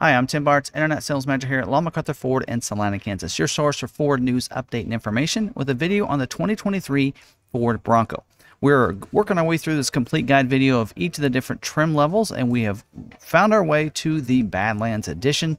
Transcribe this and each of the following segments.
Hi, I'm Tim Bartz, Internet Sales Manager here at McArthur Ford in Salina, Kansas, your source for Ford news, update, and information with a video on the 2023 Ford Bronco. We're working our way through this complete guide video of each of the different trim levels, and we have found our way to the Badlands edition.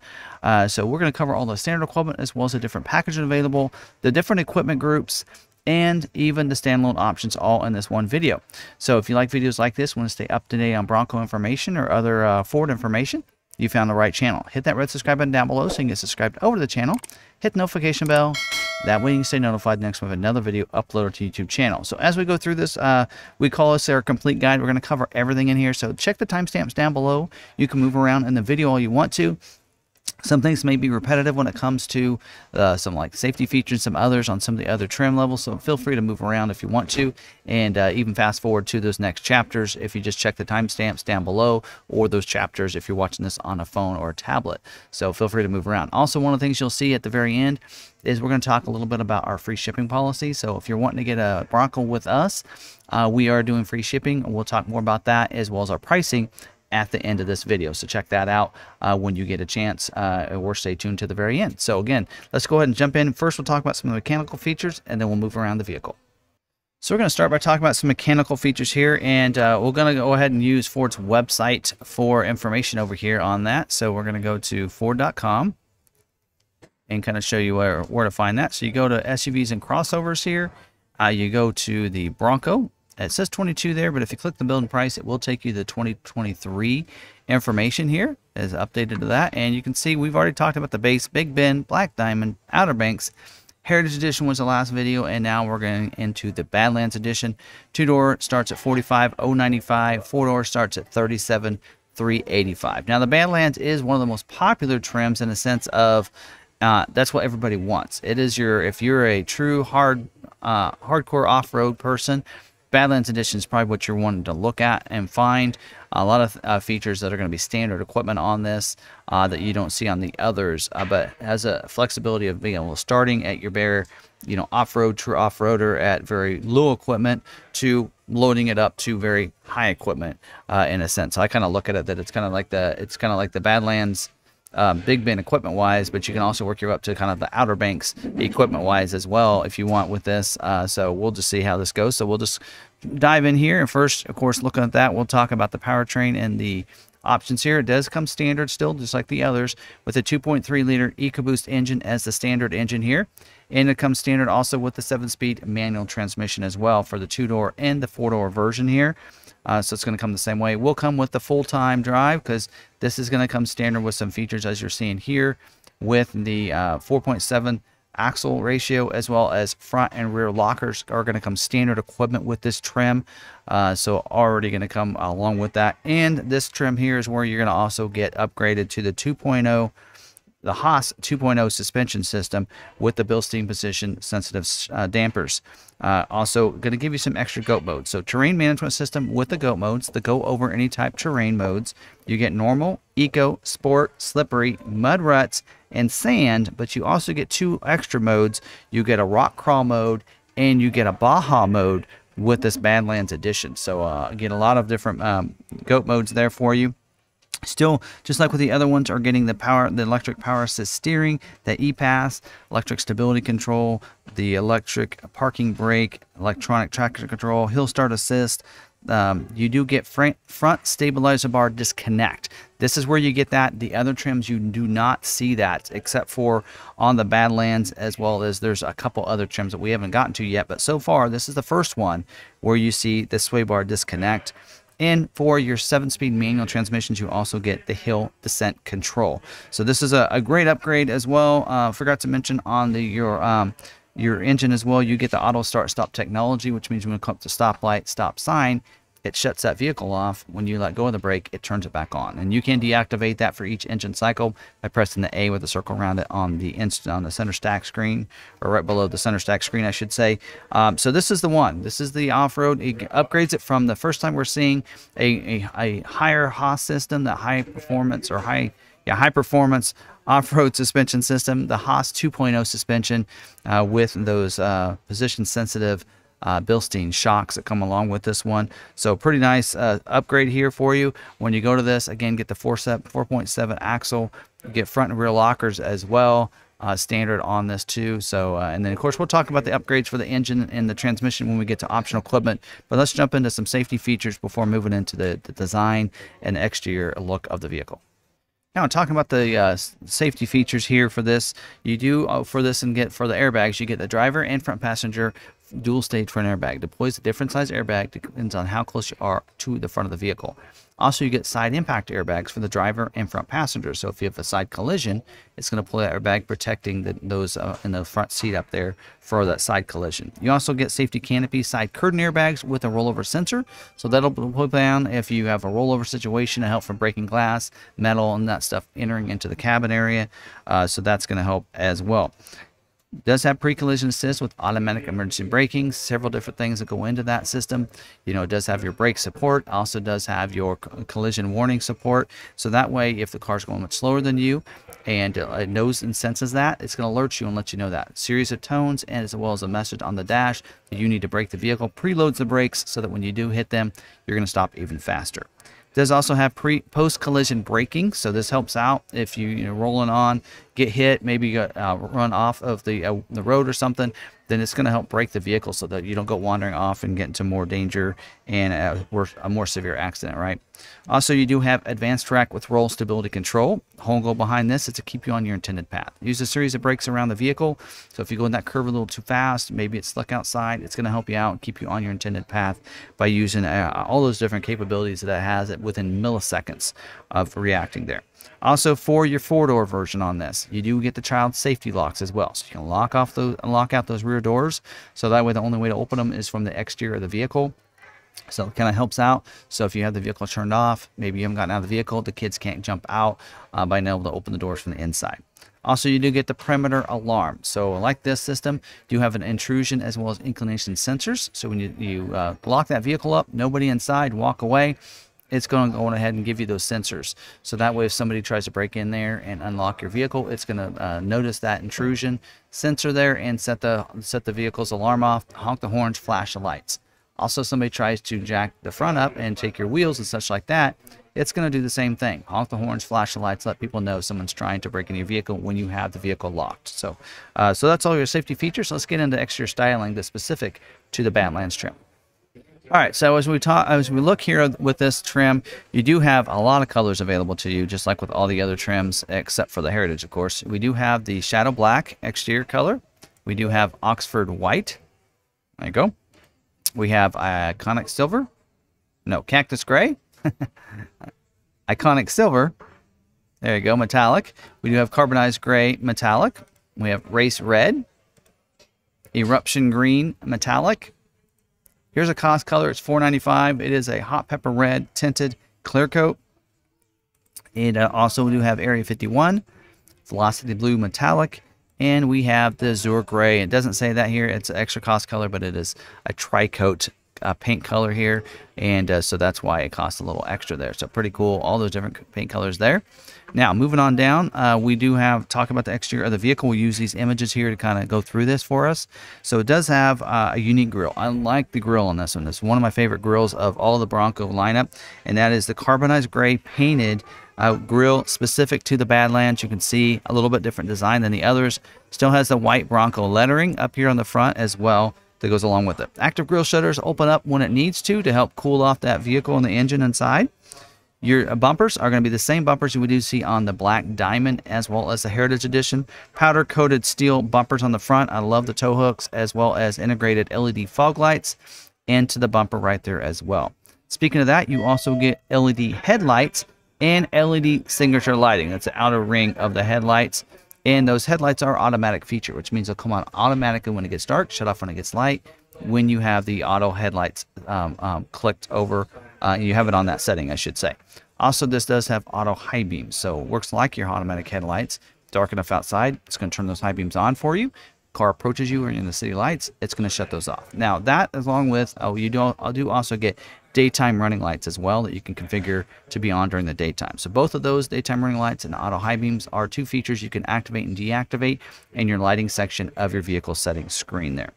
So we're going to cover all the standard equipment as well as the different packages available, the different equipment groups, and even the standalone options all in this one video. So if you like videos like this, want to stay up to date on Bronco information or other Ford information, you found the right channel. Hit that red subscribe button down below so you can get subscribed over to the channel. Hit the notification bell. That way you can stay notified next time we have another video uploaded to YouTube channel. So as we go through this, we call this our complete guide. We're going to cover everything in here. So check the timestamps down below. You can move around in the video all you want to. Some things may be repetitive when it comes to some like safety features, some others on some of the other trim levels. So feel free to move around if you want to, and even fast forward to those next chapters if you just check the timestamps down below, or those chapters if you're watching this on a phone or a tablet. So feel free to move around. Also, one of the things you'll see at the very end is we're going to talk a little bit about our free shipping policy. So if you're wanting to get a Bronco with us, we are doing free shipping. We'll talk more about that as well as our pricing at the end of this video. So check that out when you get a chance, or stay tuned to the very end. So again, let's go ahead and jump in. First, we'll talk about some of the mechanical features, and then we'll move around the vehicle. So we're going to start by talking about some mechanical features here, and we're going to go ahead and use Ford's website for information over here on that. So we're going to go to Ford.com and kind of show you where to find that. So you go to SUVs and crossovers here. You go to the Bronco. It says 22 there, but if you click the build and price, it will take you the 2023 information here is updated to that. And you can see we've already talked about the base, Big Bend, Black Diamond, Outer Banks. Heritage Edition was the last video, and now we're going into the Badlands Edition. Two-door starts at $45,095. Four-door starts at $37,385. Now, the Badlands is one of the most popular trims in the sense of that's what everybody wants. It is if you're a true hardcore off-road person, Badlands Edition is probably what you're wanting to look at and find. A lot of features that are going to be standard equipment on this that you don't see on the others, but has a flexibility of being able to starting at your bare, off-road, true off-roader at very low equipment to loading it up to very high equipment in a sense. So I kind of look at it that it's kind of like the Badlands Big Bend equipment wise, but you can also work your way up to kind of the Outer Banks equipment wise as well if you want with this. So we'll just see how this goes. So we'll just dive in here, and first, of course, looking at that, we'll talk about the powertrain and the options here. It does come standard still, just like the others, with a 2.3 liter EcoBoost engine as the standard engine here, and it comes standard also with the 7-speed manual transmission as well for the 2-door and the 4-door version here. So it's going to come the same way. We'll come with the full-time drive because this is going to come standard with some features as you're seeing here with the 4.7 axle ratio, as well as front and rear lockers are going to come standard equipment with this trim. So already going to come along with that. And this trim here is where you're going to also get upgraded to the 2.0, the Haas 2.0 suspension system with the Bilstein position sensitive dampers. Also going to give you some extra GOAT modes. So terrain management system with the GOAT modes, the go over any type terrain modes. You get normal, eco, sport, slippery, mud ruts, and sand, but you also get 2 extra modes. You get a rock crawl mode and you get a Baja mode with this Badlands edition. So get a lot of different GOAT modes there for you. Still, just like with the other ones, are getting the electric power assist steering, the E-Pass, electric stability control, the electric parking brake, electronic traction control, hill start assist. You do get front stabilizer bar disconnect. This is where you get that. The other trims, you do not see that, except for on the Badlands, as well as there's a couple other trims that we haven't gotten to yet. But so far, this is the first one where you see the sway bar disconnect. And for your 7-speed manual transmissions, you also get the hill descent control. So this is a great upgrade as well. Forgot to mention on your engine as well, you get the auto start stop technology, which means when you come up to stoplight, stop sign, it shuts that vehicle off. When you let go of the brake, it turns it back on. And you can deactivate that for each engine cycle by pressing the A with a circle around it on the center stack screen, or right below the center stack screen, I should say. So this is the one. This is the off-road. It upgrades it from the first time we're seeing a higher Haas system, the high performance or high performance off-road suspension system, the Haas 2.0 suspension with those position sensitive Bilstein shocks that come along with this one. So pretty nice upgrade here for you. When you go to this, again, get the 4.7 axle, you get front and rear lockers as well. Standard on this too. So and then of course we'll talk about the upgrades for the engine and the transmission when we get to optional equipment, but let's jump into some safety features before moving into the design and exterior look of the vehicle. Now, talking about the safety features here for this, you do for this and get for the airbags, you get the driver and front passenger dual stage front airbag. Deploys a different size airbag, depends on how close you are to the front of the vehicle. Also, you get side impact airbags for the driver and front passenger. So if you have a side collision, it's going to pull that airbag, protecting those in the front seat up there for that side collision. You also get safety canopy side curtain airbags with a rollover sensor. So that'll pull down if you have a rollover situation to help from breaking glass, metal, and that stuff entering into the cabin area. So that's going to help as well. Does have pre-collision assist with automatic emergency braking, several different things that go into that system. You know, it does have your brake support, also does have your collision warning support. So that way, if the car's going much slower than you and it knows and senses that, it's going to alert you and let you know that. Series of tones, and as well as a message on the dash that you need to brake the vehicle, preloads the brakes so that when you do hit them, you're going to stop even faster. Does also have post collision braking, so this helps out if you're rolling on, get hit, maybe you run off of the road or something. Then it's going to help brake the vehicle so that you don't go wandering off and get into more danger and a more severe accident, right? Also, you do have advanced track with roll stability control. The whole goal behind this is to keep you on your intended path. Use a series of brakes around the vehicle. So if you go in that curve a little too fast, maybe it's stuck outside, it's going to help you out and keep you on your intended path by using all those different capabilities that it has within milliseconds of reacting there. Also, for your four-door version on this, you do get the child safety locks as well. So you can lock out those rear doors. So that way, the only way to open them is from the exterior of the vehicle. So it kind of helps out. So if you have the vehicle turned off, maybe you haven't gotten out of the vehicle, the kids can't jump out by being able to open the doors from the inside. Also, you do get the perimeter alarm. So like this system, you have an intrusion as well as inclination sensors. So when you lock that vehicle up, nobody inside, walk away, it's going to go ahead and give you those sensors. So that way, if somebody tries to break in there and unlock your vehicle, it's going to notice that intrusion sensor there and set the vehicle's alarm off, honk the horns, flash the lights. Also, somebody tries to jack the front up and take your wheels and such like that, it's going to do the same thing. Honk the horns, flash the lights, let people know someone's trying to break into your vehicle when you have the vehicle locked. So that's all your safety features. Let's get into exterior styling that's specific to the Badlands trim. All right, so as we look here with this trim, you do have a lot of colors available to you, just like with all the other trims, except for the Heritage, of course. We do have the Shadow Black exterior color. We do have Oxford White. There you go. We have Iconic Silver. No, Cactus Gray. Iconic Silver. There you go, Metallic. We do have Carbonized Gray Metallic. We have Race Red. Eruption Green Metallic. Here's a cost color. It's $4.95. It is a hot pepper red tinted clear coat. And also we do have Area 51, Velocity Blue Metallic, and we have the Azure Gray. It doesn't say that here. It's an extra cost color, but it is a tri-coat paint color here, and so that's why it costs a little extra there. So pretty cool. All those different paint colors there. Now, moving on down, we do talk about the exterior of the vehicle. We'll use these images here to kind of go through this for us. So it does have a unique grille. I like the grille on this one. It's one of my favorite grills of all the Bronco lineup, and that is the carbonized gray painted grille specific to the Badlands. You can see a little bit different design than the others. Still has the white Bronco lettering up here on the front as well that goes along with it. Active grille shutters open up when it needs to help cool off that vehicle and the engine inside. Your bumpers are going to be the same bumpers you would see on the Black Diamond as well as the Heritage Edition. Powder coated steel bumpers on the front. I love the tow hooks as well as integrated LED fog lights into the bumper right there as well. Speaking of that, you also get LED headlights and LED signature lighting. That's the outer ring of the headlights. And those headlights are automatic feature, which means they'll come on automatically when it gets dark, shut off when it gets light. When you have the auto headlights clicked over, you have it on that setting, I should say. Also, this does have auto high beams, so it works like your automatic headlights. Dark enough outside, it's going to turn those high beams on for you. car approaches you or in the city lights, it's going to shut those off. Now that, along with, I do also get daytime running lights as well that you can configure to be on during the daytime. So both of those, daytime running lights and auto high beams, are two features you can activate and deactivate in your lighting section of your vehicle settings screen there.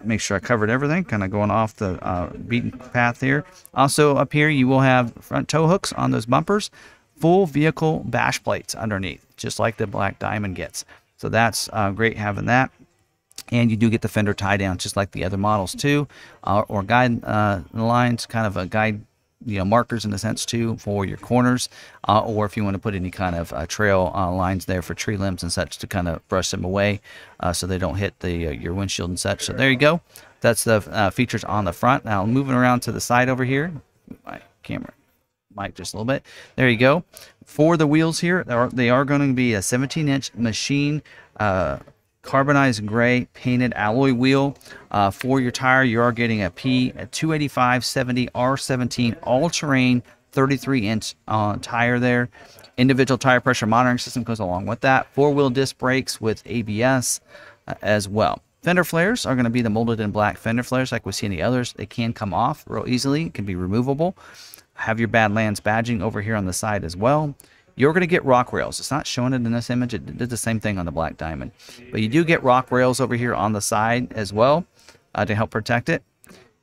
Make sure I covered everything, kind of going off the beaten path here. Also up here, you will have front tow hooks on those bumpers, full vehicle bash plates underneath, just like the Black Diamond gets. So that's great having that. And you do get the fender tie down just like the other models too, or guide lines, kind of a guide, markers in a sense too for your corners, or if you want to put any kind of trail lines there for tree limbs and such to kind of brush them away so they don't hit the your windshield and such. So there you go. That's the features on the front. Now moving around to the side over here, my camera mic just a little bit. There you go. For the wheels here, they are going to be a 17-inch machine carbonized gray painted alloy wheel. For your tire, you are getting a 285/70 R17 all-terrain 33-inch tire there. Individual tire pressure monitoring system goes along with that. Four-wheel disc brakes with ABS as well. Fender flares are going to be the molded in black fender flares like we see in the others. They can come off real easily. It can be removable. Have your Badlands badging over here on the side as well. You're going to get rock rails. It's not showing it in this image. It did the same thing on the Black Diamond. But you do get rock rails over here on the side as well to help protect it.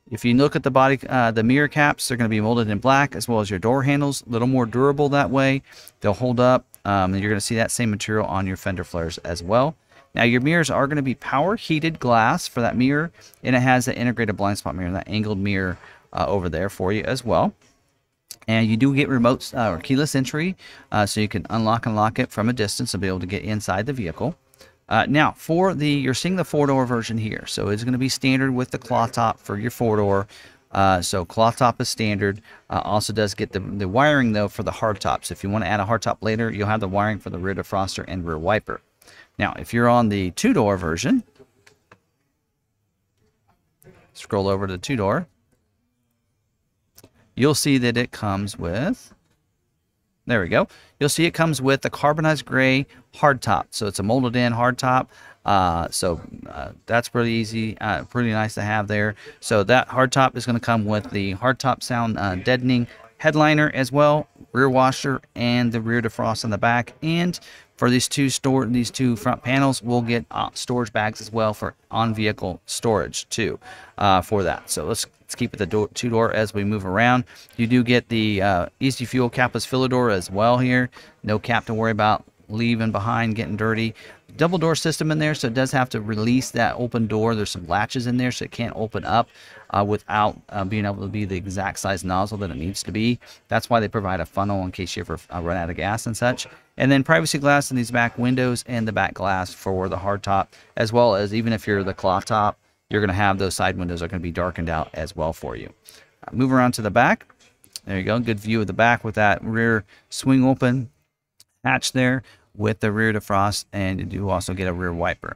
If you look at the body, the mirror caps, they're going to be molded in black, as well as your door handles. A little more durable that way. They'll hold up. And you're going to see that same material on your fender flares as well. Now your mirrors are going to be power heated glass for that mirror. And it has the integrated blind spot mirror, that angled mirror over there for you as well. And you do get remote or keyless entry, so you can unlock and lock it from a distance and be able to get inside the vehicle. Now, you're seeing the 4-door version here. So it's going to be standard with the cloth top for your 4-door. So cloth top is standard. Also does get the wiring, though, for the hard tops. If you want to add a hard top later, you'll have the wiring for the rear defroster and rear wiper. Now, if you're on the 2-door version, scroll over to the 2-door. You'll see that it comes with, there we go. You'll see it comes with the carbonized gray hard top. So it's a molded in hard top. That's pretty easy, pretty nice to have there. So that hard top is going to come with the hard top sound deadening headliner as well, rear washer, and the rear defrost on the back. And for these two front panels, we'll get storage bags as well for on-vehicle storage too for that. So let's keep it the 2-door as we move around. You do get the Easy Fuel capless filler door as well here. No cap to worry about leaving behind, getting dirty. Double door system in there, so it does have to release that open door. There's some latches in there, so it can't open up without being able to be the exact size nozzle that it needs to be. That's why they provide a funnel in case you ever run out of gas and such. And then privacy glass in these back windows and the back glass for the hard top, as well as even if you're the cloth top, you're going to have those side windows are going to be darkened out as well for you. Move around to the back. There you go. Good view of the back with that rear swing open hatch there with the rear defrost, and you do also get a rear wiper.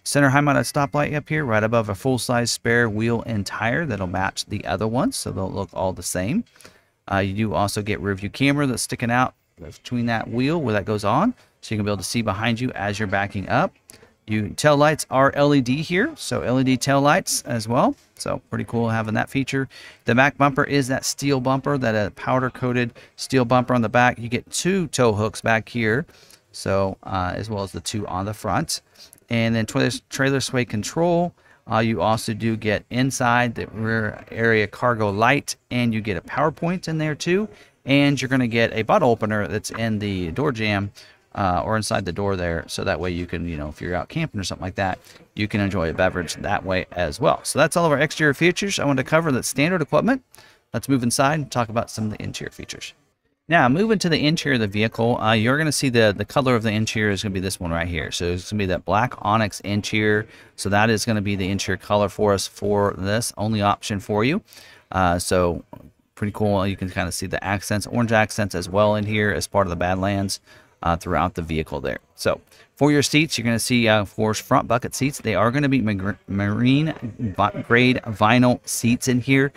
Center high mounted stoplight up here right above a full-size spare wheel and tire that'll match the other ones, so they'll look all the same. You do also get rear view camera that's sticking out between that wheel where that goes on, so you can be able to see behind you as you're backing up. Tail lights are LED here, so LED tail lights as well. So pretty cool having that feature. The back bumper is that steel bumper, that powder coated steel bumper on the back. You get 2 tow hooks back here, so as well as the 2 on the front. And then trailer sway control. You also do get inside the rear area cargo light, and you get a power point in there too. And you're going to get a bottle opener that's in the door jamb or inside the door there, so that way you can, if you're out camping or something like that, you can enjoy a beverage that way as well. So that's all of our exterior features I wanted to cover. That's standard equipment. Let's move inside and talk about some of the interior features. Now, moving to the interior of the vehicle, you're going to see the color of the interior is going to be this one right here. So it's going to be that black onyx interior. So that is going to be the interior color for us for this only option for you. So pretty cool. You can kind of see the accents, orange accents as well in here as part of the Badlands throughout the vehicle there. So for your seats, you're going to see, of course, front bucket seats. They are going to be marine grade vinyl seats in here.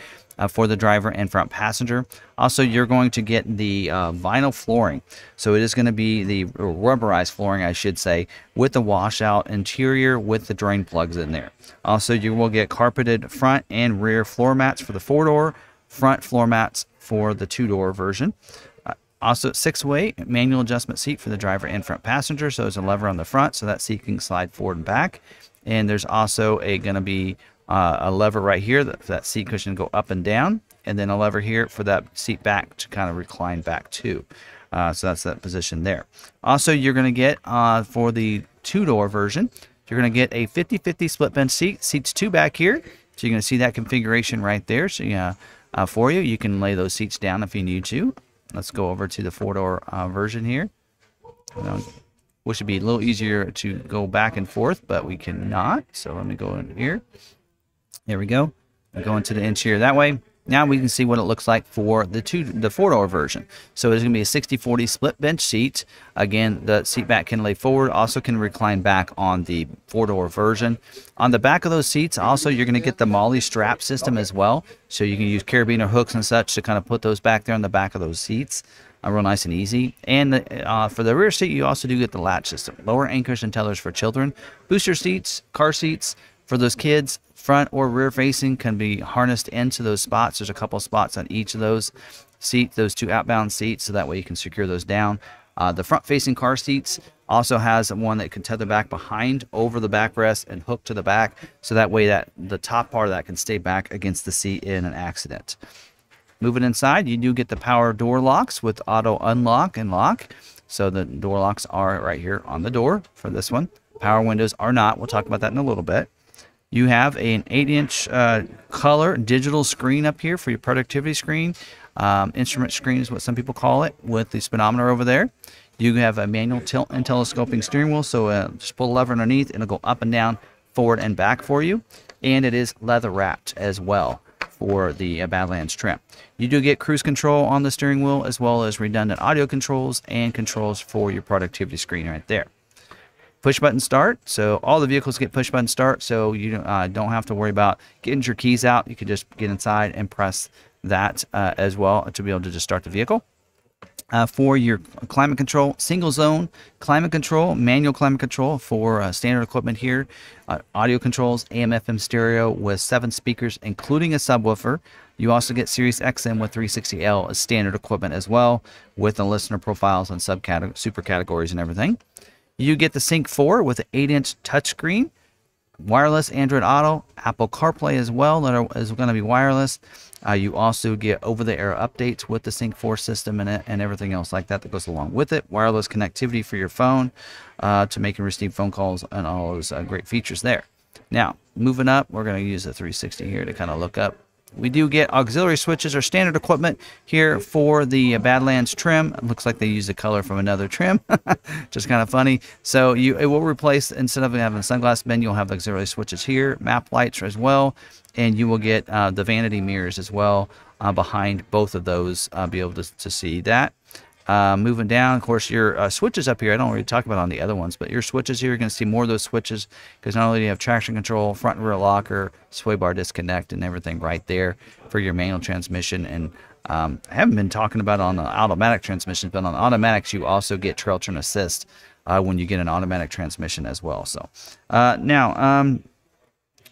for the driver and front passenger. Also, you're going to get the vinyl flooring. So it is going to be the rubberized flooring, I should say, with the washout interior with the drain plugs in there. Also, you will get carpeted front and rear floor mats for the 4-door, front floor mats for the 2-door version. Also, 6-way manual adjustment seat for the driver and front passenger. So there's a lever on the front, so that seat can slide forward and back. And there's also going to be a lever right here that seat cushion go up and down, and then a lever here for that seat back to kind of recline back too. So that's that position there. Also, you're going to get for the 2-door version, you're going to get a 50-50 split bench seat. Seats 2 back here, so you're going to see that configuration right there. So yeah, for you, you can lay those seats down if you need to. Let's go over to the 4-door version here. Wish it'd be a little easier to go back and forth, but we cannot. So let me go in here. There we go. I'm going to the interior that way. Now we can see what it looks like for the 4-door version. So it's going to be a 60-40 split bench seat. Again, the seat back can lay forward, also can recline back on the 4-door version. On the back of those seats, also you're going to get the MOLLE strap system as well. So you can use carabiner hooks and such to kind of put those back there on the back of those seats. Real nice and easy. And for the rear seat, you also do get the latch system. Lower anchors and tethers for children. Booster seats, car seats for those kids. Front or rear facing can be harnessed into those spots. There's a couple spots on each of those seats, those 2 outbound seats, so that way you can secure those down. The front facing car seats also has one that can tether back behind over the backrest and hook to the back, so that way that the top part of that can stay back against the seat in an accident. Moving inside, you do get the power door locks with auto unlock and lock. So the door locks are right here on the door for this one. Power windows are not. We'll talk about that in a little bit. You have an 8-inch color digital screen up here for your productivity screen. Instrument screen is what some people call it, with the speedometer over there. You have a manual tilt and telescoping steering wheel, so just pull a lever underneath and it'll go up and down, forward and back for you. And it is leather wrapped as well for the Badlands trim. You do get cruise control on the steering wheel, as well as redundant audio controls and controls for your productivity screen right there. Push button start, so all the vehicles get push button start, so you don't have to worry about getting your keys out. You can just get inside and press that as well to be able to just start the vehicle. For your climate control, single zone climate control, manual climate control for standard equipment here. Audio controls, AM/FM stereo with 7 speakers, including a subwoofer. You also get Sirius XM with 360L as standard equipment as well, with the listener profiles and super categories and everything. You get the Sync 4 with an 8-inch touchscreen, wireless Android Auto, Apple CarPlay as well that is going to be wireless. You also get over-the-air updates with the Sync 4 system in it and everything else like that goes along with it. Wireless connectivity for your phone to make and receive phone calls and all those great features there. Now, moving up, we're going to use the 360 here to kind of look up. We do get auxiliary switches or standard equipment here for the Badlands trim. It looks like they used a color from another trim. Just kind of funny. So it will replace, instead of having a sunglass bin, you'll have auxiliary switches here, map lights as well, and you will get the vanity mirrors as well behind both of those, be able to see that. Moving down, of course, your switches up here, I don't really talk about on the other ones, but your switches here, you're going to see more of those switches, because not only do you have traction control, front and rear locker, sway bar disconnect, and everything right there for your manual transmission. And I haven't been talking about on the automatic transmissions, but on the automatics, you also get trail turn assist when you get an automatic transmission as well. So now,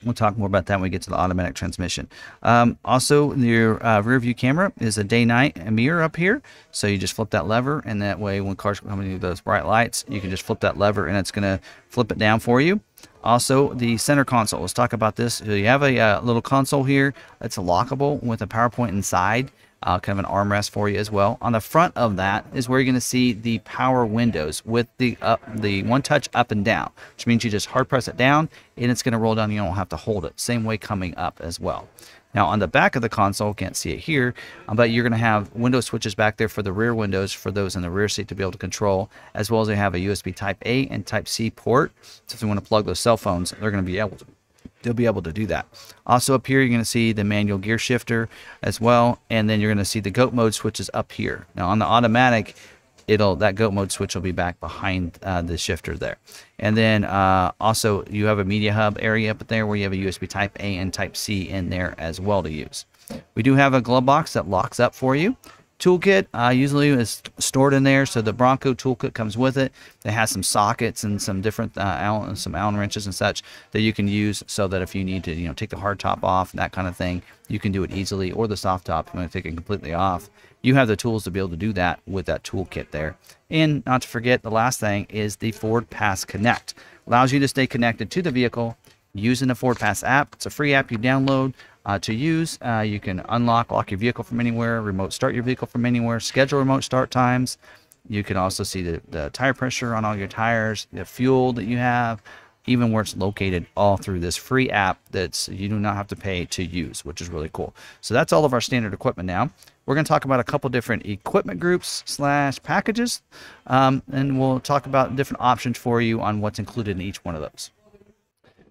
we'll talk more about that when we get to the automatic transmission. Also, your rear view camera is a day-night mirror up here. So you just flip that lever, and that way when cars come into those bright lights, you can just flip that lever, and it's going to flip it down for you. Also, the center console. Let's talk about this. So you have a little console here that's lockable with a PowerPoint inside. Kind of an armrest for you as well. On the front of that is where you're going to see the power windows with the one touch up and down, which means you just hard press it down and it's going to roll down. You don't have to hold it. Same way coming up as well. Now on the back of the console, can't see it here, but you're going to have window switches back there for the rear windows for those in the rear seat to be able to control, as well as they have a USB Type A and Type C port. So if you want to plug those cell phones, they're going to be able to. They'll be able to do that. Also up here, you're going to see the manual gear shifter as well, and then you're going to see the GOAT mode switches up here. Now on the automatic, that GOAT mode switch will be back behind the shifter there. And then also you have a media hub area up there where you have a USB Type A and Type C in there as well to use. We do have a glove box that locks up for you. Toolkit usually is stored in there, so the Bronco toolkit comes with it. It has some sockets and some different Allen wrenches and such that you can use, so that if you need to take the hard top off, that kind of thing, you can do it easily, or the soft top, if you want to take it completely off. You have the tools to be able to do that with that toolkit there. And not to forget, the last thing is the Ford Pass Connect. Allows you to stay connected to the vehicle using the Ford Pass app. It's a free app you download to use. You can lock your vehicle from anywhere, remote start your vehicle from anywhere, schedule remote start times. You can also see the tire pressure on all your tires, the fuel that you have, even where it's located, all through this free app you do not have to pay to use, which is really cool. So that's all of our standard equipment now. We're going to talk about a couple different equipment groups / packages, and we'll talk about different options for you on what's included in each one of those.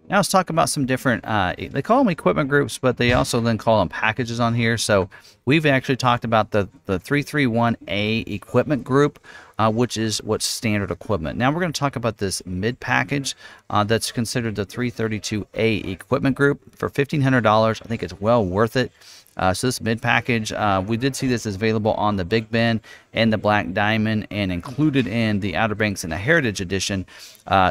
Now let's talk about some different, they call them equipment groups, but they also then call them packages on here. So we've actually talked about the 331A equipment group, which is what's standard equipment. Now we're going to talk about this mid package that's considered the 332A equipment group for $1,500. I think it's well worth it. So this mid package, we did see this is available on the Big Ben and the Black Diamond, and included in the Outer Banks and the Heritage Edition.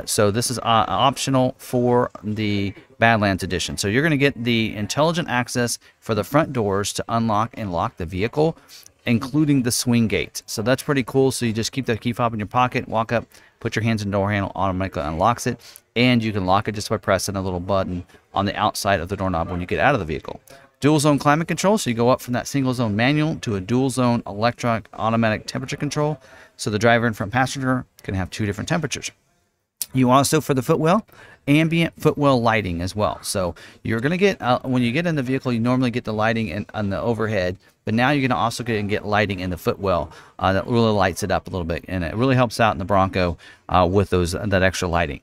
So this is optional for the Badlands Edition. So you're going to get the intelligent access for the front doors to unlock and lock the vehicle, including the swing gate. So that's pretty cool. So you just keep the key fob in your pocket, walk up, put your hands in the door handle, automatically unlocks it, and you can lock it just by pressing a little button on the outside of the doorknob when you get out of the vehicle. Dual zone climate control, so you go up from that single zone manual to a dual zone electronic automatic temperature control, so the driver and front passenger can have 2 different temperatures. You also, for the footwell, ambient footwell lighting as well. So you're going to get, when you get in the vehicle, you normally get the lighting on the overhead, but now you're going to also get lighting in the footwell that really lights it up a little bit, and it really helps out in the Bronco with that extra lighting.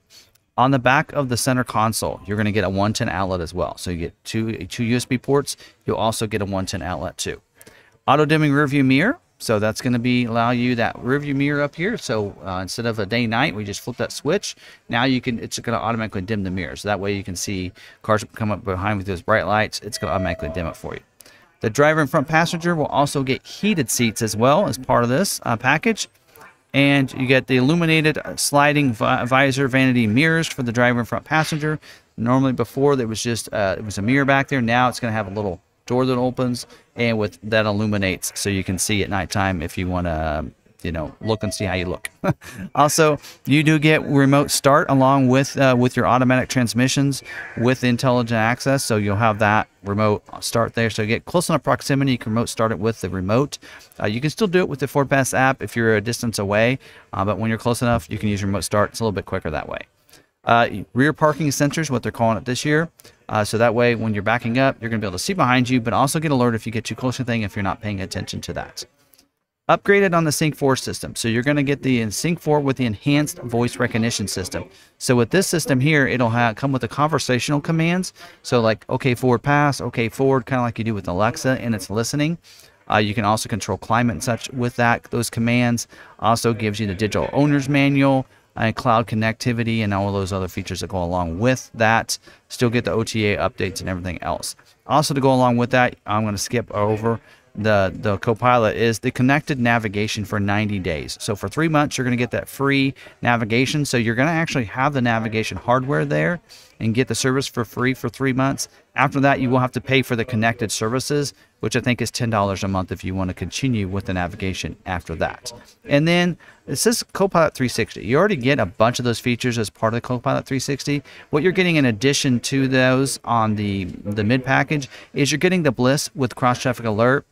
On the back of the center console, you're going to get a 110 outlet as well. So you get two USB ports. You'll also get a 110 outlet too. Auto dimming rear view mirror. So that's going to allow you that rear view mirror up here. So instead of a day-night, we just flip that switch. Now it's going to automatically dim the mirror. So that way you can see cars come up behind with those bright lights. It's going to automatically dim it for you. The driver and front passenger will also get heated seats as well as part of this package. And you get the illuminated sliding visor vanity mirrors for the driver and front passenger. Normally before there was just it was a mirror back there. Now it's going to have a little door that opens and that illuminates, so you can see at nighttime if you want to look and see how you look. Also, you do get remote start along with your automatic transmissions with intelligent access. So you'll have that remote start there. So you get close enough proximity, you can remote start it with the remote. You can still do it with the Ford Pass app if you're a distance away, but when you're close enough, you can use remote start. It's a little bit quicker that way. Rear parking sensors, what they're calling it this year. So that way, when you're backing up, you're going to be able to see behind you, but also get alert if you get too close to the thing if you're not paying attention to that. Upgraded on the Sync 4 system. So you're going to get the Sync 4 with the enhanced voice recognition system. So with this system here, it'll come with the conversational commands. So like, okay, Ford pass, okay, Ford, kind of like you do with Alexa, and it's listening. You can also control climate and such with those commands. Also gives you the digital owner's manual and cloud connectivity and all of those other features that go along with that. Still get the OTA updates and everything else. Also to go along with that, I'm going to skip over the Copilot, is the connected navigation for 90 days. So for 3 months, you're going to get that free navigation. So you're going to actually have the navigation hardware there and get the service for free for 3 months. After that, you will have to pay for the connected services, which I think is $10 a month if you want to continue with the navigation after that. And then it says Copilot 360. You already get a bunch of those features as part of the Copilot 360. What you're getting in addition to those on the mid package is you're getting the Bliss with cross traffic alert,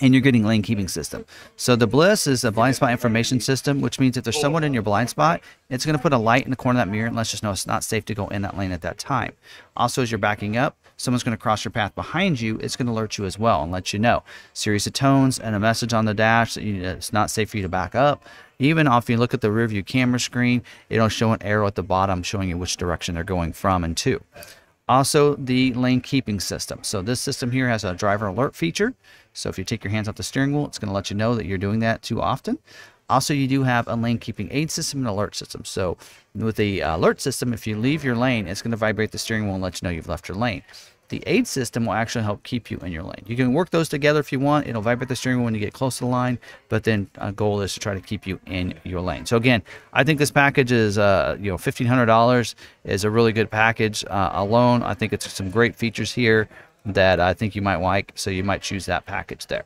and you're getting lane keeping system. So the Bliss is a blind spot information system, which means if there's someone in your blind spot, it's going to put a light in the corner of that mirror and lets us know it's not safe to go in that lane at that time. Also, as you're backing up, someone's going to cross your path behind you, it's going to alert you as well and let you know. Series of tones and a message on the dash that it's not safe for you to back up. Even if you look at the rear view camera screen, it'll show an arrow at the bottom showing you which direction they're going from and to. Also, the lane keeping system. So this system here has a driver alert feature. So if you take your hands off the steering wheel, it's going to let you know that you're doing that too often. Also, you do have a lane keeping aid system and alert system. So with the alert system, if you leave your lane, it's going to vibrate the steering wheel and let you know you've left your lane. The aid system will actually help keep you in your lane. You can work those together if you want. It'll vibrate the steering wheel when you get close to the line, but then a goal is to try to keep you in your lane. So again, I think this package is, $1,500 is a really good package alone. I think it's some great features here that I think you might like, so you might choose that package there.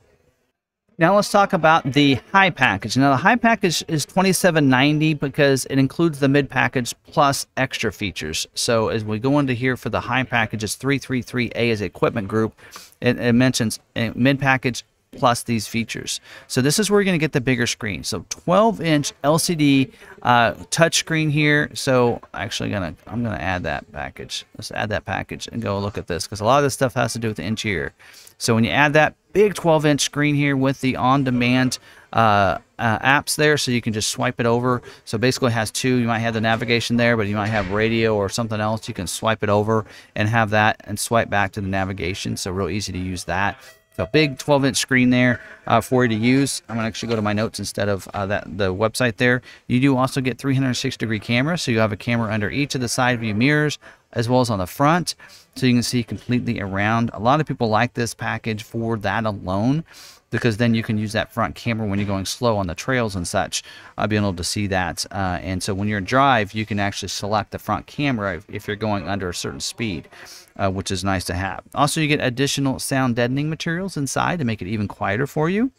Now let's talk about the high package. Now the high package is $27.90 because it includes the mid package plus extra features. So as we go into here for the high package, it's 333A as equipment group. It mentions mid package plus these features. So this is where you're going to get the bigger screen. So 12-inch LCD touchscreen here. So actually I'm gonna add that package. Let's add that package and go look at this, because a lot of this stuff has to do with the interior. So when you add that big 12-inch screen here with the on-demand apps there, so you can just swipe it over. So basically it has two. You might have the navigation there, but you might have radio or something else. You can swipe it over and have that and swipe back to the navigation. So real easy to use that. So big 12-inch screen there for you to use. I'm going to actually go to my notes instead of the website there. You do also get 360-degree camera, so you have a camera under each of the side view mirrors as well as on the front, so you can see completely around. A lot of people like this package for that alone, because then you can use that front camera when you're going slow on the trails and such, being able to see that. And so when you're in drive, you can actually select the front camera if you're going under a certain speed, which is nice to have. Also, you get additional sound deadening materials inside to make it even quieter for you.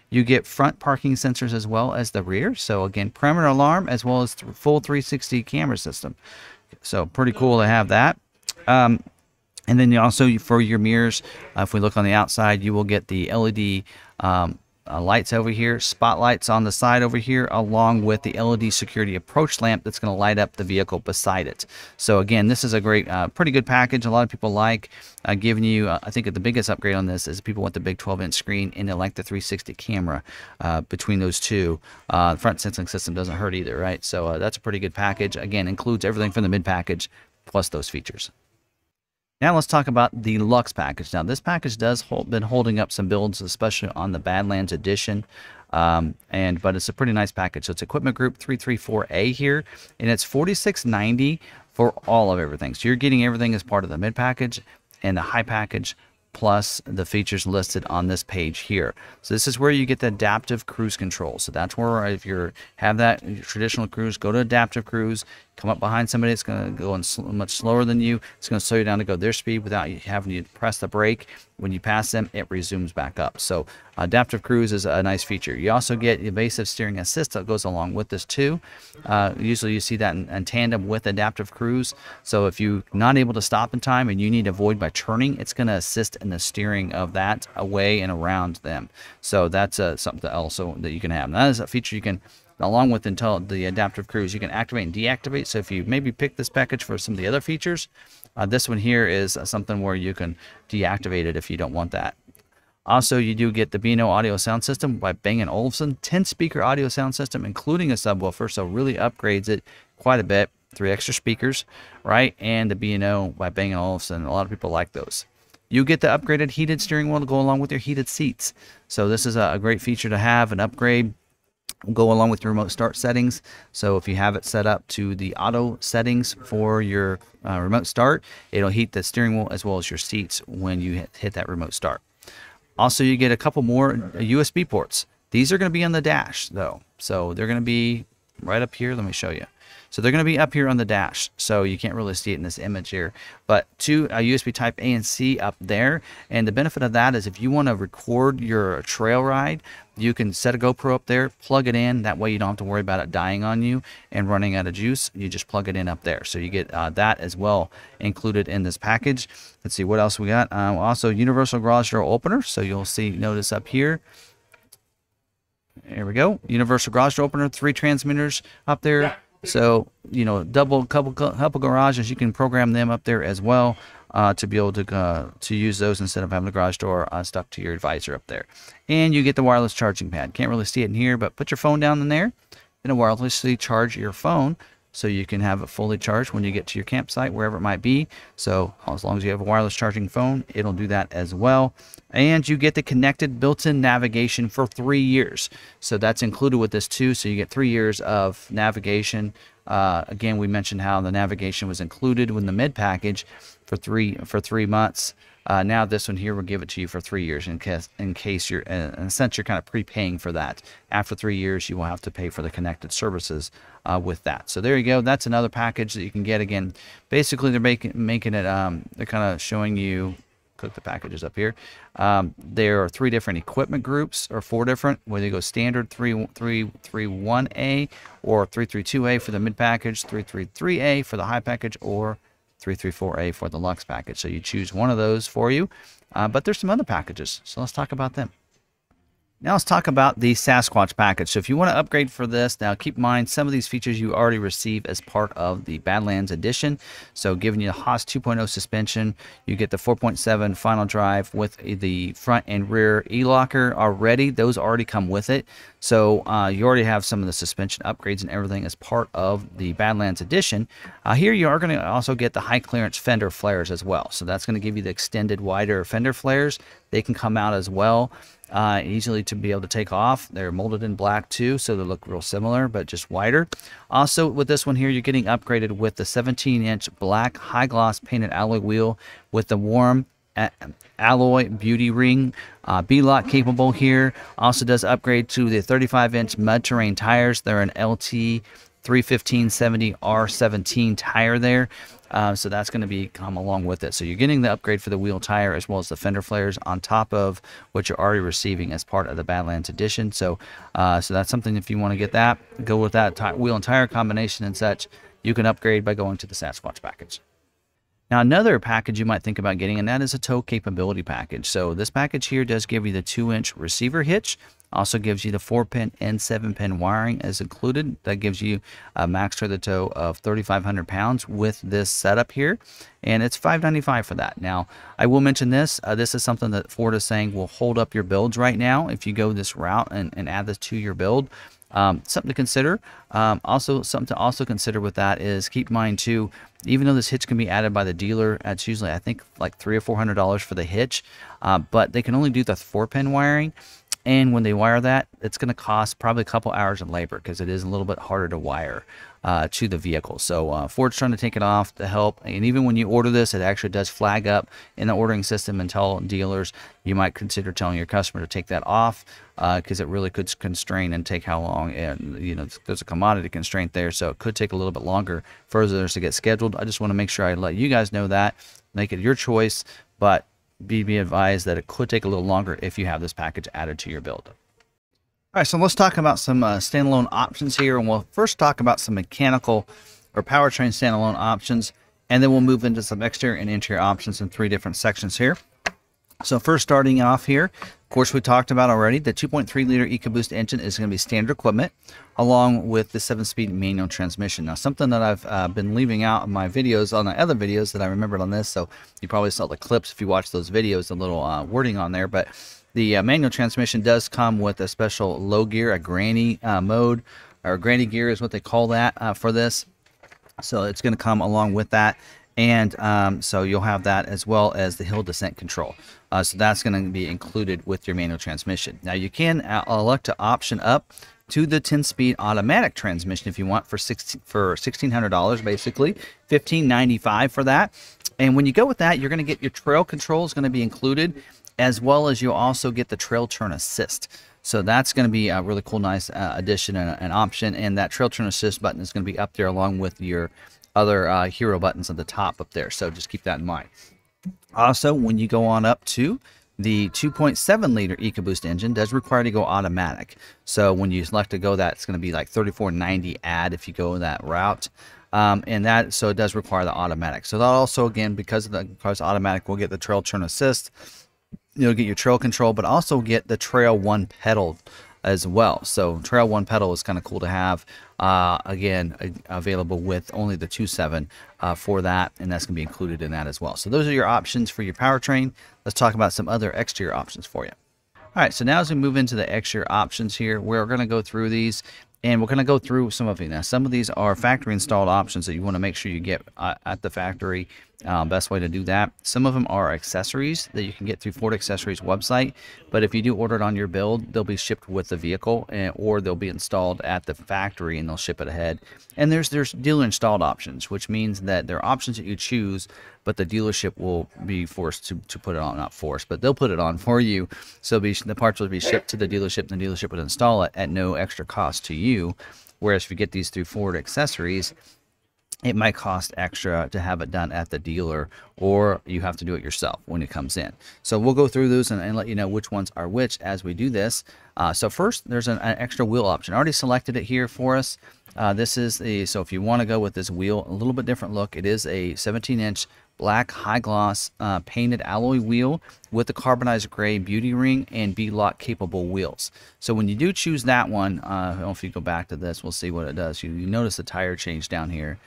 You get front parking sensors as well as the rear. So again, perimeter alarm as well as full 360 camera system. So pretty cool to have that. And then you also, for your mirrors, if we look on the outside, you will get the LED lights over here, spotlights on the side over here, along with the LED security approach lamp that's going to light up the vehicle beside it. So again, this is a great, pretty good package. A lot of people like giving you, I think the biggest upgrade on this is people want the big 12-inch screen and they like the 360 camera between those two. The front sensing system doesn't hurt either, right? So that's a pretty good package. Again, includes everything from the mid package plus those features. Now let's talk about the Lux package. Now this package does been holding up some builds, especially on the Badlands edition, but it's a pretty nice package. So it's equipment group 334A here, and it's $46.90 for all of everything. So you're getting everything as part of the mid package and the high package, plus the features listed on this page here. So this is where you get the adaptive cruise control. So that's where, if you have that traditional cruise, go to adaptive cruise, come up behind somebody, it's going to go much slower than you. It's going to slow you down to go their speed without you having to press the brake. When you pass them, it resumes back up. So adaptive cruise is a nice feature. You also get evasive steering assist that goes along with this too. Usually you see that in tandem with adaptive cruise. So if you're not able to stop in time and you need to avoid by turning, it's going to assist in the steering of that away and around them. So that's something else that you can have. And that is a feature you can, along with the adaptive cruise, you can activate and deactivate. So if you maybe pick this package for some of the other features, this one here is something where you can deactivate it if you don't want that. Also, you do get the B&O audio sound system by Bang & Olufsen, 10-speaker audio sound system, including a subwoofer, so really upgrades it quite a bit. 3 extra speakers, right? And the B&O by Bang & Olufsen. A lot of people like those. You get the upgraded heated steering wheel to go along with your heated seats. So this is a great feature to have, an upgrade. Go along with your remote start settings. So if you have it set up to the auto settings for your remote start, it'll heat the steering wheel as well as your seats when you hit that remote start. Also, you get a couple more USB ports. These are going to be on the dash though. So they're going to be right up here. Let me show you. So they're going to be up here on the dash, so you can't really see it in this image here. But two USB type A and C up there, and the benefit of that is if you want to record your trail ride, you can set a GoPro up there, plug it in. That way you don't have to worry about it dying on you and running out of juice. You just plug it in up there. So you get that as well included in this package. Let's see what else we got. Also, universal garage door opener. So you'll notice up here. There we go. Universal garage door opener, 3 transmitters up there. So, couple garages, you can program them up there as well to be able to use those instead of having the garage door stuck to your visor up there. And you get the wireless charging pad. Can't really see it in here, but put your phone down in there and wirelessly charge your phone so you can have it fully charged when you get to your campsite, wherever it might be. So as long as you have a wireless charging phone, it'll do that as well. And you get the connected built-in navigation for 3 years. So that's included with this too. So you get 3 years of navigation. Again, we mentioned how the navigation was included with the mid package. for three months. Now this one here will give it to you for 3 years in case you're, in a sense, you're kind of prepaying for that. After 3 years, you will have to pay for the connected services with that. So there you go. That's another package that you can get. Again, basically they're making it, they're kind of showing you, click the packages up here. There are 3 different equipment groups, or 4 different, whether you go standard 331A or 332A for the mid package, 333A for the high package, or 334A for the Lux package. So you choose one of those for you. But there's some other packages, so let's talk about them. Now let's talk about the Sasquatch package. So if you want to upgrade for this, now keep in mind some of these features you already receive as part of the Badlands edition. So giving you the Haas 2.0 suspension, you get the 4.7 final drive with the front and rear e-locker already. Those already come with it. So you already have some of the suspension upgrades and everything as part of the Badlands edition. Here you are going to also get the high clearance fender flares as well. So that's going to give you the extended wider fender flares. They can come out as well. Easily to be able to take off. They're molded in black too, so they look real similar, but just wider. Also with this one here, you're getting upgraded with the 17-inch black high gloss painted alloy wheel with the warm alloy beauty ring, B-lock capable here. Also does upgrade to the 35-inch mud terrain tires. They're an LT 315/70 R17 tire there. So that's going to come along with it. So you're getting the upgrade for the wheel tire as well as the fender flares on top of what you're already receiving as part of the Badlands edition. So so that's something, if you want to get that, go with that wheel and tire combination and such, you can upgrade by going to the Sasquatch package. Now another package you might think about getting, and that is a tow capability package. So this package here does give you the 2-inch receiver hitch. Also gives you the 4-pin and 7-pin wiring as included. That gives you a max trailer tow of 3,500 pounds with this setup here, and it's $595 for that. Now, I will mention this. This is something that Ford is saying will hold up your builds right now if you go this route and add this to your build. Something to consider. Also, something to also consider with that is keep in mind too, even though this hitch can be added by the dealer, it's usually I think like $300 or $400 for the hitch, but they can only do the 4-pin wiring. And when they wire that, it's going to cost probably a couple hours of labor because it is a little bit harder to wire to the vehicle. So Ford's trying to take it off to help. And even when you order this, it actually does flag up in the ordering system and tell dealers. You might consider telling your customer to take that off because it really could constrain and take how long. And you know, there's a commodity constraint there, so it could take a little bit longer for others to get scheduled. I just want to make sure I let you guys know that. Make it your choice, but be advised that it could take a little longer if you have this package added to your build. All right, so let's talk about some standalone options here, and we'll first talk about some mechanical or powertrain standalone options, and then we'll move into some exterior and interior options in 3 different sections here. So first, starting off here, of course, we talked about already, the 2.3-liter EcoBoost engine is going to be standard equipment, along with the 7-speed manual transmission. Now, something that I've been leaving out of my videos, on the other videos that I remembered on this, so you probably saw the clips if you watch those videos, a little wording on there, but the manual transmission does come with a special low gear, a granny mode, or granny gear is what they call that for this. So it's going to come along with that. And so you'll have that as well as the hill descent control. So that's going to be included with your manual transmission. Now you can elect to option up to the 10-speed automatic transmission if you want for $1,600 basically, $1,595 for that. And when you go with that, you're going to get your trail control is going to be included, as well as you'll also get the trail turn assist. So that's going to be a really cool, nice addition and an option. And that trail turn assist button is going to be up there along with your other hero buttons at the top up there. So just keep that in mind. Also, when you go on up to the 2.7-liter EcoBoost engine, does require to go automatic. So when you select to go that, it's going to be like $34.90 add if you go that route. And that, so it does require the automatic. So that also, again, because automatic, we'll get the trail turn assist. You'll get your trail control, but also get the Trail 1 pedal as well. So Trail 1 pedal is kind of cool to have. Again, available with only the 2.7 for that, and that's going to be included in that as well. So those are your options for your powertrain. Let's talk about some other exterior options for you. All right, so now as we move into the exterior options here, we're going to go through these, and we're going to go through some of these. Now, some of these are factory installed options that you want to make sure you get at the factory Best way to do that. Some of them are accessories that you can get through Ford Accessories website, but if you do order it on your build, they'll be shipped with the vehicle, or they'll be installed at the factory and they'll ship it ahead. And there's dealer installed options, which means that there are options that you choose, but the dealership will be forced to put it on. Not forced, but they'll put it on for you. So the parts will be shipped to the dealership, and the dealership would install it at no extra cost to you. Whereas if you get these through Ford Accessories, it might cost extra to have it done at the dealer, or you have to do it yourself when it comes in. So we'll go through those and let you know which ones are which as we do this. So first, there's an extra wheel option. I already selected it here for us. This is so if you want to go with this wheel, a little bit different look. It is a 17-inch black high gloss painted alloy wheel with the carbonized gray beauty ring and B-lock capable wheels. So when you do choose that one, I don't know if you go back to this, we'll see what it does. You notice the tire change down here.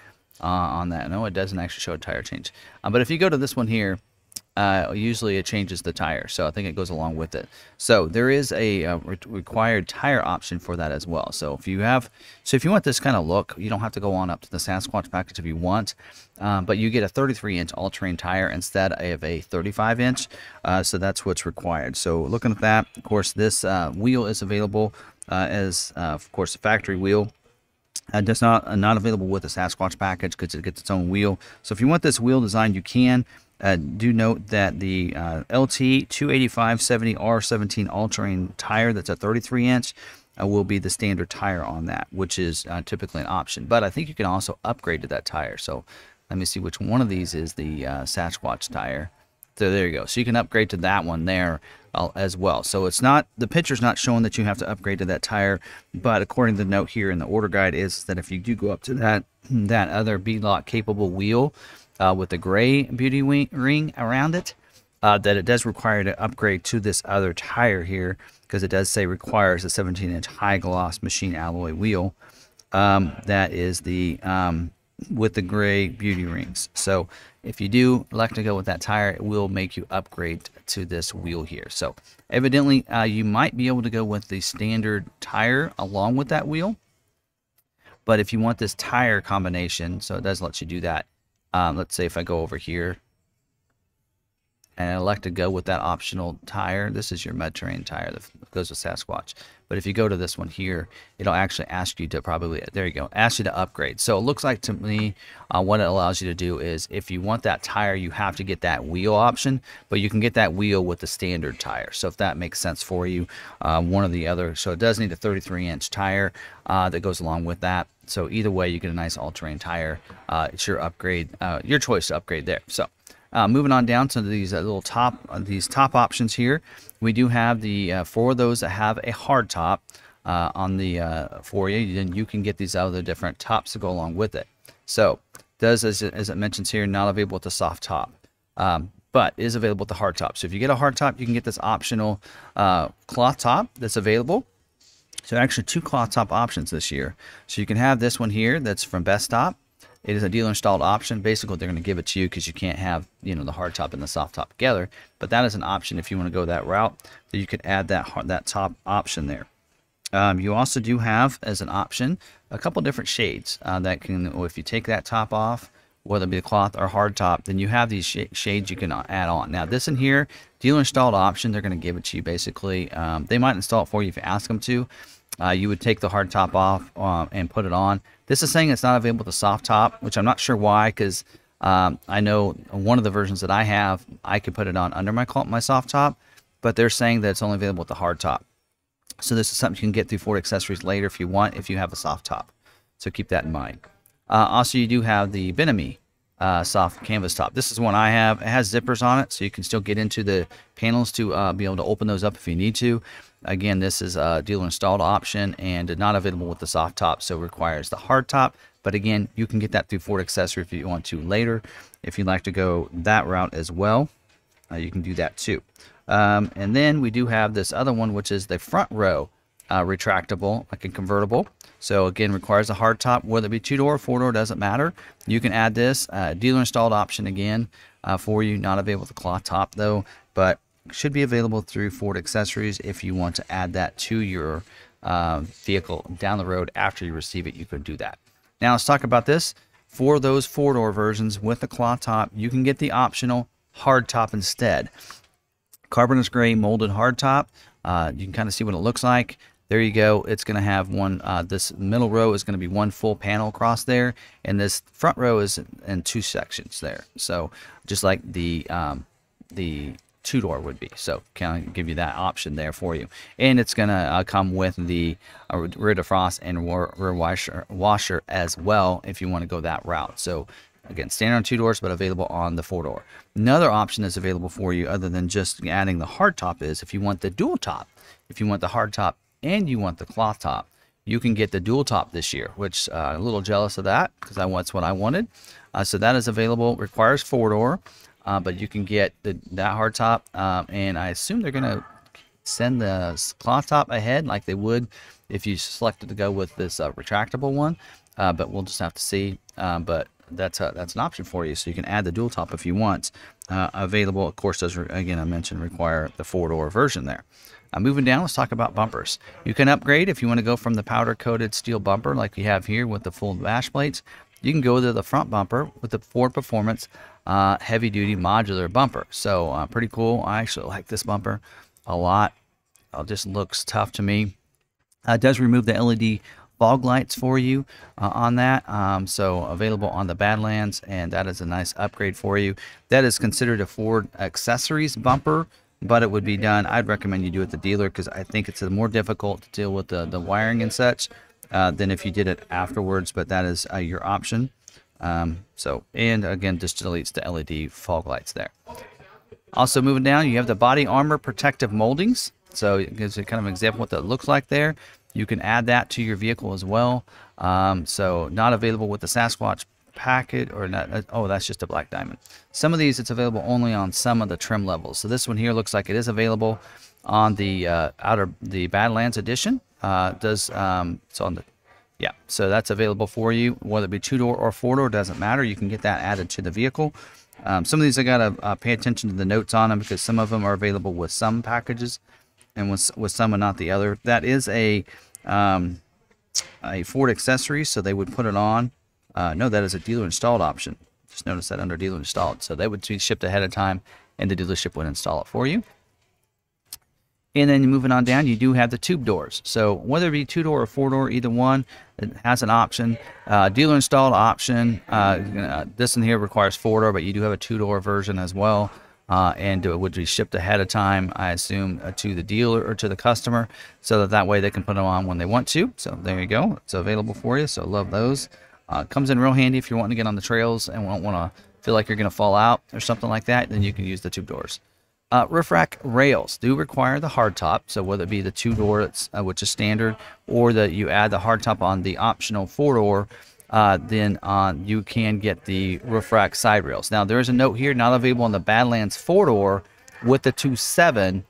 On that. No, it doesn't actually show a tire change. But if you go to this one here, usually it changes the tire. So I think it goes along with it. So there is a required tire option for that as well. So if you want this kind of look, you don't have to go on up to the Sasquatch package if you want. But you get a 33-inch all-terrain tire instead of a 35-inch. So that's what's required. So looking at that, of course, this wheel is available as, of course, a factory wheel. That's not available with the Sasquatch package because it gets its own wheel. So if you want this wheel design, you can. Do note that the LT 285/70 R17 all-terrain tire, that's a 33-inch, will be the standard tire on that, which is typically an option. But I think you can also upgrade to that tire. So let me see which one of these is the Sasquatch tire. So there you go. So you can upgrade to that one there as well. So it's not, the picture's not showing that you have to upgrade to that tire, but according to the note here in the order guide is that if you do go up to that other B-lock capable wheel with the gray beauty ring around it, that it does require to upgrade to this other tire here, because it does say requires a 17-inch high gloss machine alloy wheel. That is the with the gray beauty rings. So if you do elect to go with that tire, it will make you upgrade to this wheel here. So evidently you might be able to go with the standard tire along with that wheel, but if you want this tire combination, so it does let you do that. Let's say if I go over here and I elect to go with that optional tire, this is your mid-terrain tire that goes with Sasquatch. But if you go to this one here, it'll actually ask you to there you go, ask you to upgrade. So it looks like to me what it allows you to do is if you want that tire, you have to get that wheel option, but you can get that wheel with the standard tire. So if that makes sense for you, one or the other. So it does need a 33-inch tire that goes along with that. So either way, you get a nice all-terrain tire. It's your upgrade, your choice to upgrade there. So moving on down to these top options here, we do have the for those that have a hard top on the for you, then you can get these other different tops to go along with it. So does as it mentions here, not available with the soft top, but is available with the hard top. So if you get a hard top, you can get this optional cloth top that's available. So actually 2 cloth top options this year. So you can have this one here that's from Best Top. It is a dealer installed option. Basically, they're going to give it to you because you can't have, you know, the hard top and the soft top together. But that is an option if you want to go that route. So you could add that top option there. You also do have as an option a couple different shades that can, if you take that top off, whether it be a cloth or hard top, then you have these shades you can add on. Now this in here, dealer installed option, they're going to give it to you basically. They might install it for you if you ask them to. You would take the hard top off and put it on. This is saying it's not available with the soft top, which I'm not sure why, because I know one of the versions that I have, I could put it on under my soft top, but they're saying that it's only available with the hard top. So this is something you can get through Ford Accessories later if you want, if you have a soft top. So keep that in mind. Also, you do have the Benami soft canvas top. This is one I have. It has zippers on it, so you can still get into the panels to be able to open those up if you need to. Again, this is a dealer installed option and not available with the soft top, so it requires the hard top. But again, you can get that through Ford Accessories if you want to later. If you'd like to go that route as well, you can do that too. And then we do have this other one, which is the front row retractable, like a convertible. So again, requires a hard top, whether it be 2-door or 4-door, doesn't matter. You can add this dealer installed option again for you. Not available with the cloth top though, but should be available through Ford Accessories if you want to add that to your vehicle down the road after you receive it. You could do that. Now let's talk about this. for those four-door versions with the cloth top, you can get the optional hard top instead. Carbonous gray molded hard top. You can kind of see what it looks like. There you go. It's going to have one, this middle row is going to be one full panel across there, and this front row is in two sections there. So just like the two-door would be. So kind of give you that option there for you. And it's going to come with the rear defrost and rear washer as well if you want to go that route. So again, standard on two doors, but available on the four-door. Another option that's available for you other than just adding the hard top is if you want the dual top. If you want the hard top and you want the cloth top, you can get the dual top this year, which I'm a little jealous of that because that's what I wanted. So that is available. Requires four-door. But you can get that hard top, and I assume they're going to send the cloth top ahead like they would if you selected to go with this retractable one. But we'll just have to see. But that's an option for you, so you can add the dual top if you want. Available, of course, does again I mentioned require the four-door version there. Moving down, let's talk about bumpers. You can upgrade if you want to go from the powder-coated steel bumper like we have here with the full bash plates. You can go to the front bumper with the Ford Performance heavy-duty modular bumper. So pretty cool. I actually like this bumper a lot. It just looks tough to me. It does remove the LED fog lights for you on that. So available on the Badlands, and that is a nice upgrade for you. That is considered a Ford accessories bumper, but it would be done. I'd recommend you do it at the dealer because I think it's more difficult to deal with the wiring and such than if you did it afterwards, but that is your option. And again, just deletes the LED fog lights there. Also moving down, you have the body armor protective moldings. So it gives you kind of an example of what that looks like there. You can add that to your vehicle as well. So not available with the Sasquatch package or not. Oh, that's just a black diamond. Some of these, it's available only on some of the trim levels. So this one here looks like it is available on the the Badlands edition. It's on the Yeah, so that's available for you, whether it be two-door or four-door, doesn't matter. You can get that added to the vehicle. Some of these I gotta pay attention to the notes on them because some of them are available with some packages and with some and not the other. That is a Ford accessory, so they would put it on. No, that is a dealer installed option. Just notice that under dealer installed. So they would be shipped ahead of time, and the dealership would install it for you. And then moving on down, you do have the tube doors. So whether it be two-door or four-door, either one, it has an option. Dealer installed option. This one here requires four-door, but you do have a two-door version as well. And it would be shipped ahead of time, I assume, to the dealer or to the customer, so that way they can put them on when they want to. So there you go. It's available for you. So love those. Comes in real handy if you're wanting to get on the trails and won't want to feel like you're going to fall out or something like that. Then you can use the tube doors. Roof rack rails do require the hard top, so whether it be the two-door, which is standard, or that you add the hard top on the optional four-door, then you can get the roof rack side rails. Now there is a note here, not available on the Badlands four-door with the 2.7,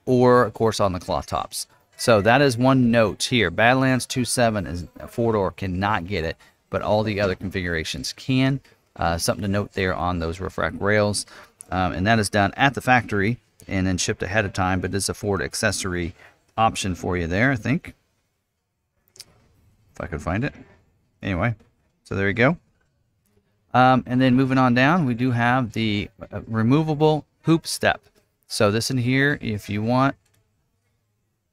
or of course on the cloth tops. So that is one note here. Badlands 2.7 is four-door, cannot get it, but all the other configurations can. Something to note there on those roof rack rails. And that is done at the factory and then shipped ahead of time, but it's a Ford accessory option for you there, I think. If I could find it. Anyway, so there you go. And then moving on down, we do have the removable hoop step. So this in here, if you want,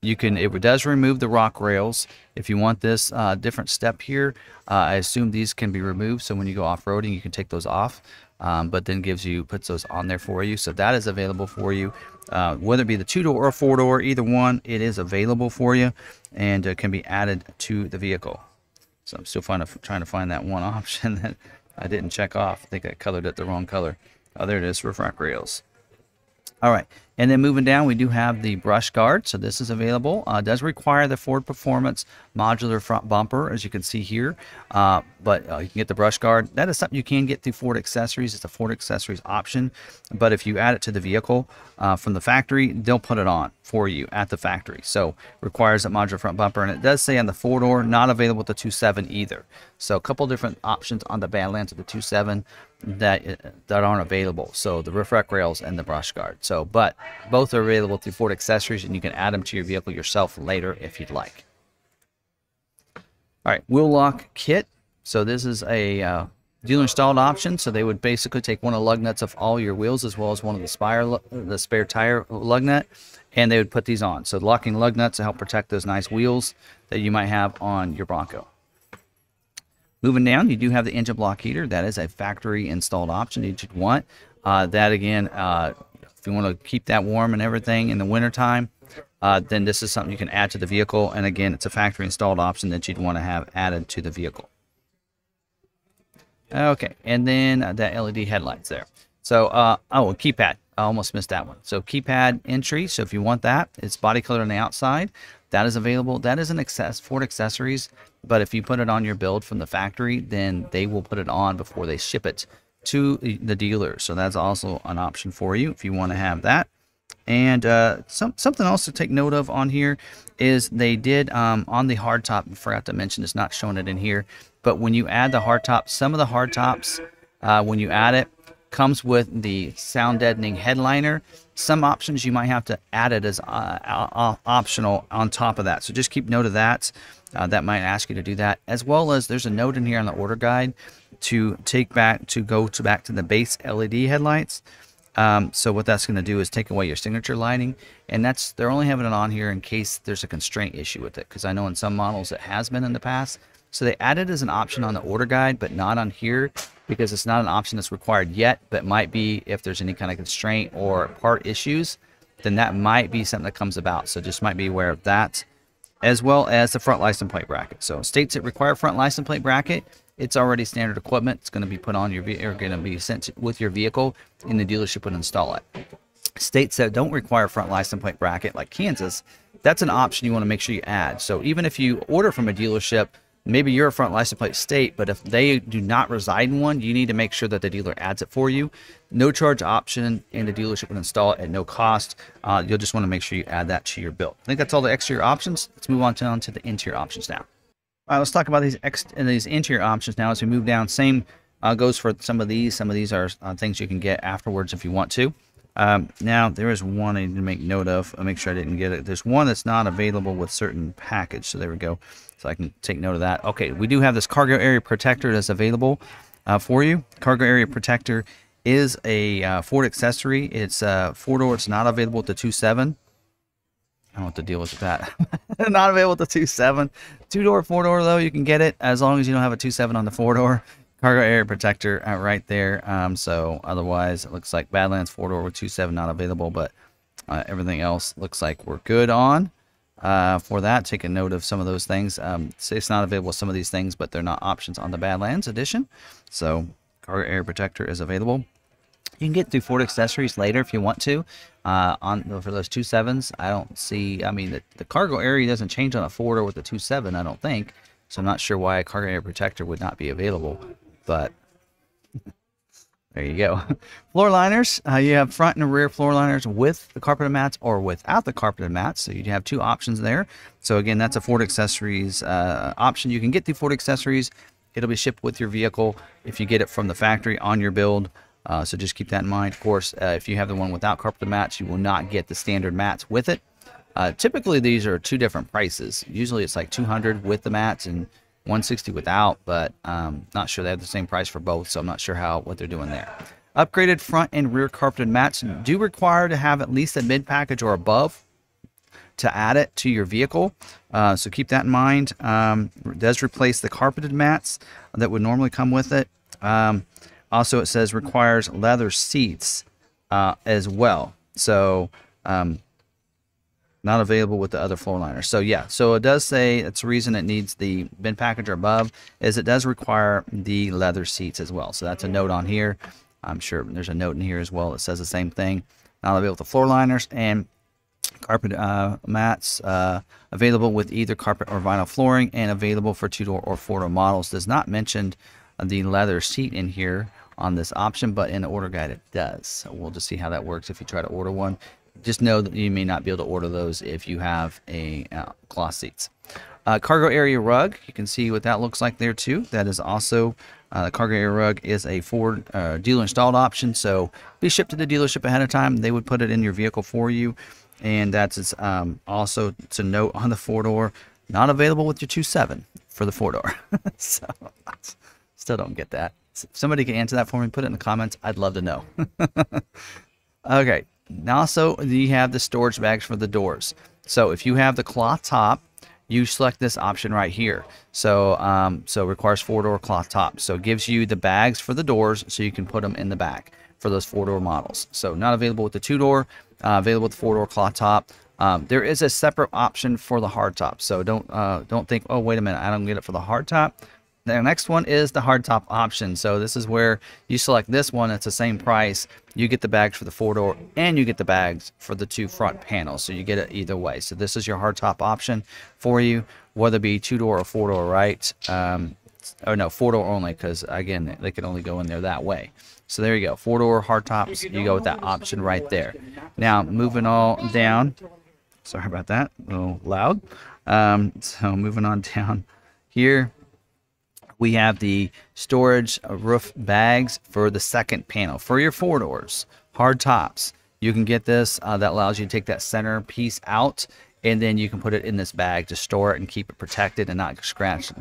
you can, it does remove the rock rails. If you want this different step here, I assume these can be removed. So when you go off-roading, you can take those off. But then puts those on there for you. So that is available for you. Whether it be the two-door or four-door, either one, it is available for you and can be added to the vehicle. So I'm still trying to find that one option that I didn't check off. I think I colored it the wrong color. Oh, there it is, roof rack rails. All right, and then moving down, we do have the brush guard. So this is available. Does require the Ford Performance modular front bumper, as you can see here. But you can get the brush guard. That is something you can get through Ford Accessories. It's a Ford Accessories option. But if you add it to the vehicle from the factory, they'll put it on for you at the factory. So requires a modular front bumper. And it does say on the four-door, not available with the 2.7 either. So a couple different options on the Badlands of the 2.7 that aren't available. So the roof rack rails and the brush guard. So, but both are available through Ford Accessories, and you can add them to your vehicle yourself later if you'd like. All right, wheel lock kit. So this is a dealer installed option. So they would basically take one of the lug nuts of all your wheels as well as one of the spare tire lug nut, and they would put these on. So locking lug nuts to help protect those nice wheels that you might have on your Bronco. Moving down, you do have the engine block heater. That is a factory installed option that you'd want. That again, if you want to keep that warm and everything in the wintertime, then this is something you can add to the vehicle. And again, it's a factory installed option that you'd want to have added to the vehicle. Okay, and then that LED headlights there. So, oh, keypad. I almost missed that one. So keypad entry. So if you want that, it's body color on the outside. That is available. That is an Ford accessories. But if you put it on your build from the factory, then they will put it on before they ship it to the dealer. So that's also an option for you if you want to have that. And something else to take note of on here is they did on the hardtop, I forgot to mention, it's not showing it in here, but when you add the hardtop, some of the hardtops, when you add it, comes with the sound deadening headliner. Some options you might have to add it as optional on top of that. So just keep note of that. That might ask you to do that, as well as there's a note in here on the order guide to go back to the base LED headlights. So what that's going to do is take away your signature lighting, and they're only having it on here in case there's a constraint issue with it, because I know in some models it has been in the past. So they added as an option on the order guide, but not on here, because it's not an option that's required yet, but might be if there's any kind of constraint or part issues, then that might be something that comes about. So just might be aware of that, as well as the front license plate bracket. So states that require front license plate bracket, it's already standard equipment. It's going to be put on your vehicle, or going to be sent with your vehicle, and the dealership would install it. States that don't require front license plate bracket, like Kansas, that's an option you want to make sure you add. So even if you order from a dealership, maybe you're a front license plate state, but if they do not reside in one, you need to make sure that the dealer adds it for you. No charge option, and the dealership will install it at no cost. You'll just want to make sure you add that to your build. I think that's all the exterior options. Let's move on to the interior options now. All right, let's talk about these interior options now as we move down. Same goes for some of these. Some of these are things you can get afterwards if you want to. Now, there is one I need to make note of. I'll make sure I didn't get it. There's one that's not available with certain package. So there we go. So I can take note of that. Okay, we do have this cargo area protector that's available for you. Cargo area protector is a Ford accessory. It's 4-door. It's not available with the 2.7. I don't know what the deal is with that. Not available with the 2.7. 2-door, 4-door, though, you can get it as long as you don't have a 2.7 on the 4-door. Cargo area protector right there. So otherwise, it looks like Badlands 4-door with 2.7 not available, but everything else looks like we're good on. For that, take a note of some of those things. It's not available with some of these things, but they're not options on the Badlands edition. So cargo area protector is available. You can get through Ford accessories later if you want to. For those 2.7s, I don't see. I mean, the cargo area doesn't change on a 4-door with the 2.7, I don't think. So I'm not sure why a cargo area protector would not be available. But there you go. Floor liners. You have front and rear floor liners with the carpeted mats or without the carpeted mats. So you have two options there. So again, that's a Ford accessories option. You can get through Ford accessories. It'll be shipped with your vehicle if you get it from the factory on your build. So just keep that in mind. Of course, if you have the one without carpeted mats, you will not get the standard mats with it. Typically, these are two different prices. Usually, it's like $200 with the mats and $160 without, but not sure they have the same price for both, so I'm not sure what they're doing there. Upgraded front and rear carpeted mats do require to have at least a mid package or above to add it to your vehicle, so keep that in mind. It does replace the carpeted mats that would normally come with it. Also, it says requires leather seats as well, so not available with the other floor liners. So yeah, so it does say it's the reason it needs the bin package or above is it does require the leather seats as well. So that's a note on here. I'm sure there's a note in here as well that says the same thing. Not available with the floor liners, and carpet mats available with either carpet or vinyl flooring, and available for 2-door or 4-door models. Does not mention the leather seat in here on this option, but in the order guide it does. So we'll just see how that works if you try to order one. Just know that you may not be able to order those if you have a cloth seats. Cargo area rug, you can see what that looks like there too. That is also, the cargo area rug is a Ford dealer installed option, so be shipped to the dealership ahead of time. They would put it in your vehicle for you, and that's also to note on the 4-door. Not available with your 2.7 for the 4-door. So, still don't get that. If somebody can answer that for me, put it in the comments. I'd love to know. Okay. Now, also, you have the storage bags for the doors. So, if you have the cloth top, you select this option right here. So, so it requires 4-door cloth top. So, it gives you the bags for the doors, so you can put them in the back for those 4-door models. So, not available with the 2-door, available with the 4-door cloth top. There is a separate option for the hard top. So, don't think, oh, wait a minute, I don't get it for the hard top. The next one is the hardtop option. So this is where you select this one. It's the same price. You get the bags for the 4-door and you get the bags for the 2 front panels. So you get it either way. So this is your hardtop option for you, whether it be 2-door or 4-door, right? Or no, 4-door only, because again, they can only go in there that way. So there you go, 4-door hardtops. You go with that option right there. Now moving all down. Sorry about that, a little loud. So moving on down here. We have the storage roof bags for the second panel for your 4-doors, hard tops. You can get this that allows you to take that center piece out, and then you can put it in this bag to store it and keep it protected and not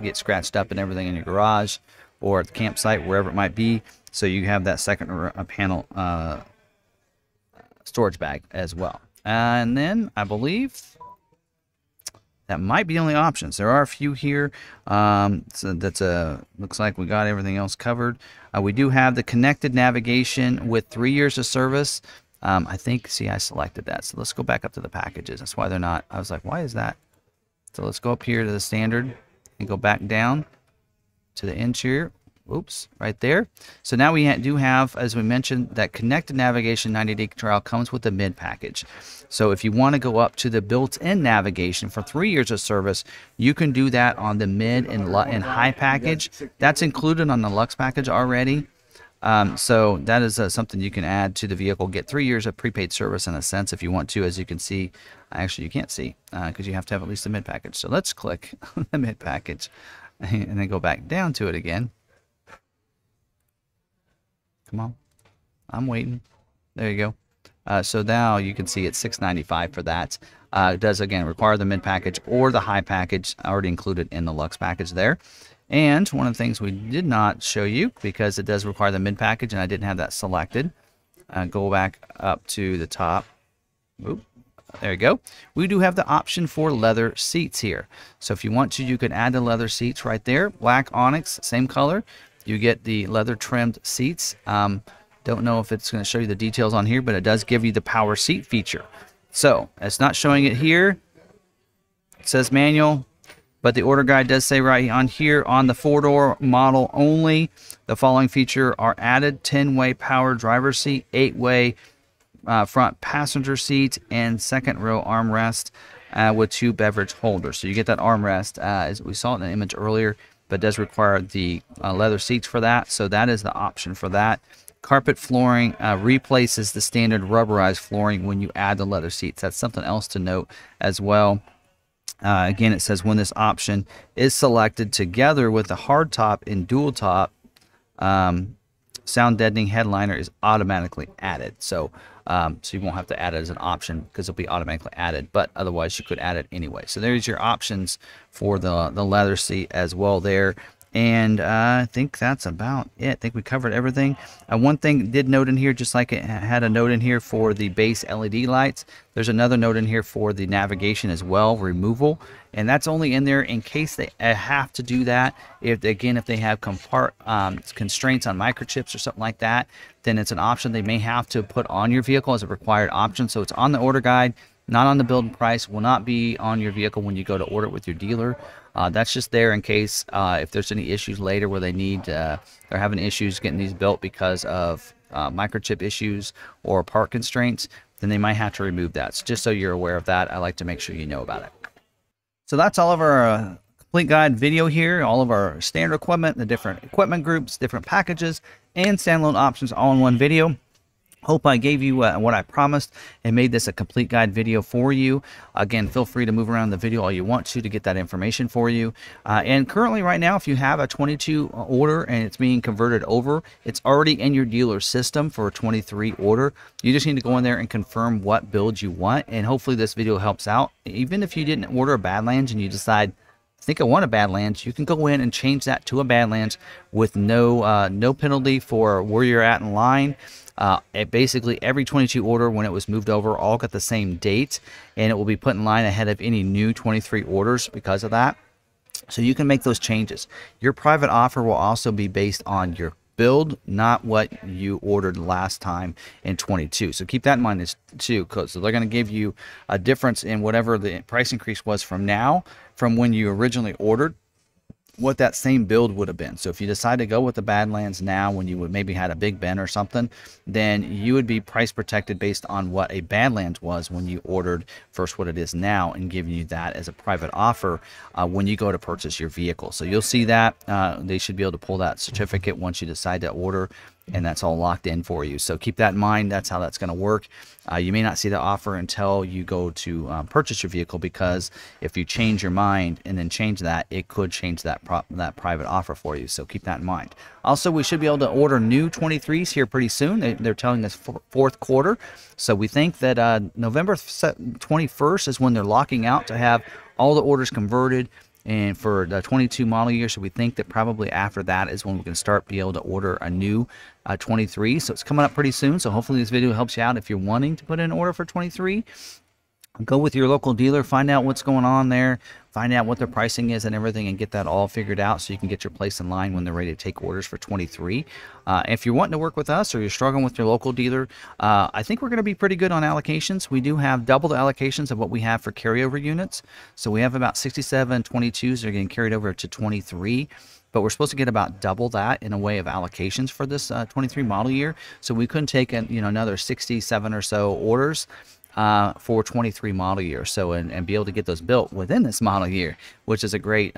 get scratched up and everything in your garage or at the campsite, wherever it might be. So you have that second panel storage bag as well. And then I believe that might be the only options. There are a few here. So that's looks like we got everything else covered. We do have the connected navigation with 3 years of service. I think, see, I selected that. So let's go back up to the packages. That's why they're not. I was like, why is that? So let's go up here to the standard and go back down to the interior. Oops, right there. So now we do have, as we mentioned, that connected navigation 90-day trial comes with the mid package. So if you want to go up to the built-in navigation for 3 years of service, you can do that on the mid and high package. That's included on the Lux package already. So that is something you can add to the vehicle. Get 3 years of prepaid service in a sense if you want to. As you can see, actually you can't see because you have to have at least the mid package. So let's click on the mid package and then go back down to it again. Come on, I'm waiting. There you go. So now you can see it's $695 for that. It does, again, require the mid package or the high package already included in the Lux package there. And one of the things we did not show you, because it does require the mid package and I didn't have that selected, go back up to the top. Oop, there you go. We do have the option for leather seats here. So if you want to, you can add the leather seats right there. Black onyx, same color. You get the leather trimmed seats. Don't know if it's going to show you the details on here, but it does give you the power seat feature. So it's not showing it here. It says manual, but the order guide does say right on here on the 4-door model only, the following feature are added: 10-way power driver's seat, 8-way front passenger seat, and second row armrest with 2 beverage holders. So you get that armrest, as we saw in the image earlier, but does require the leather seats for that. So that is the option for that. Carpet flooring replaces the standard rubberized flooring when you add the leather seats. That's something else to note as well. Again, it says when this option is selected together with the hard top and dual top, sound deadening headliner is automatically added. So you won't have to add it as an option because it'll be automatically added, but otherwise you could add it anyway. So there's your options for the leather seat as well there. And I think that's about it. I think we covered everything. One thing did note in here, just like it had a note in here for the base LED lights, there's another note in here for the navigation as well, removal. And that's only in there in case they have to do that. If they have constraints on microchips or something like that, then it's an option they may have to put on your vehicle as a required option. So it's on the order guide, not on the build price, will not be on your vehicle when you go to order it with your dealer. That's just there in case if there's any issues later where they're having issues getting these built because of microchip issues or part constraints, then they might have to remove that. So just so you're aware of that, I like to make sure you know about it. So that's all of our complete guide video here, all of our standard equipment, the different equipment groups, different packages, and standalone options all in one video. Hope I gave you what I promised and made this a complete guide video for you. Again, feel free to move around the video all you want to get that information for you. And currently right now, if you have a 22 order and it's being converted over, it's already in your dealer system for a 23 order. You just need to go in there and confirm what build you want. And hopefully this video helps out. Even if you didn't order a Badlands and you decide, I think I want a Badlands, you can go in and change that to a Badlands with no penalty for where you're at in line. Basically every 22 order when it was moved over all got the same date, and it will be put in line ahead of any new 23 orders because of that. So you can make those changes. Your private offer will also be based on your build, not what you ordered last time in 22. So keep that in mind too, because so they're going to give you a difference in whatever the price increase was from when you originally ordered, what that same build would have been. So if you decide to go with the Badlands now when you would maybe had a Big Ben or something, then you would be price protected based on what a Badlands was when you ordered versus what it is now, and giving you that as a private offer when you go to purchase your vehicle. So you'll see that they should be able to pull that certificate once you decide to order, and that's all locked in for you. So keep that in mind. That's how that's going to work. You may not see the offer until you go to purchase your vehicle, because if you change your mind and then change that, it could change that private offer for you. So keep that in mind. Also, we should be able to order new 23s here pretty soon. They're telling us fourth quarter. So we think that November 21st is when they're locking out to have all the orders converted, and for the 22 model year. So we think that probably after that is when we can start be able to order a new 23. So it's coming up pretty soon. So hopefully this video helps you out if you're wanting to put in an order for 23. Go with your local dealer, find out what's going on there, find out what their pricing is and everything, and get that all figured out so you can get your place in line when they're ready to take orders for 23. If you're wanting to work with us or you're struggling with your local dealer, I think we're going to be pretty good on allocations. We do have double the allocations of what we have for carryover units. So we have about 67 22s that are getting carried over to 23. But we're supposed to get about double that in a way of allocations for this 23 model year. So we couldn't take another 67 or so orders for 23 model year, so and be able to get those built within this model year, which is a great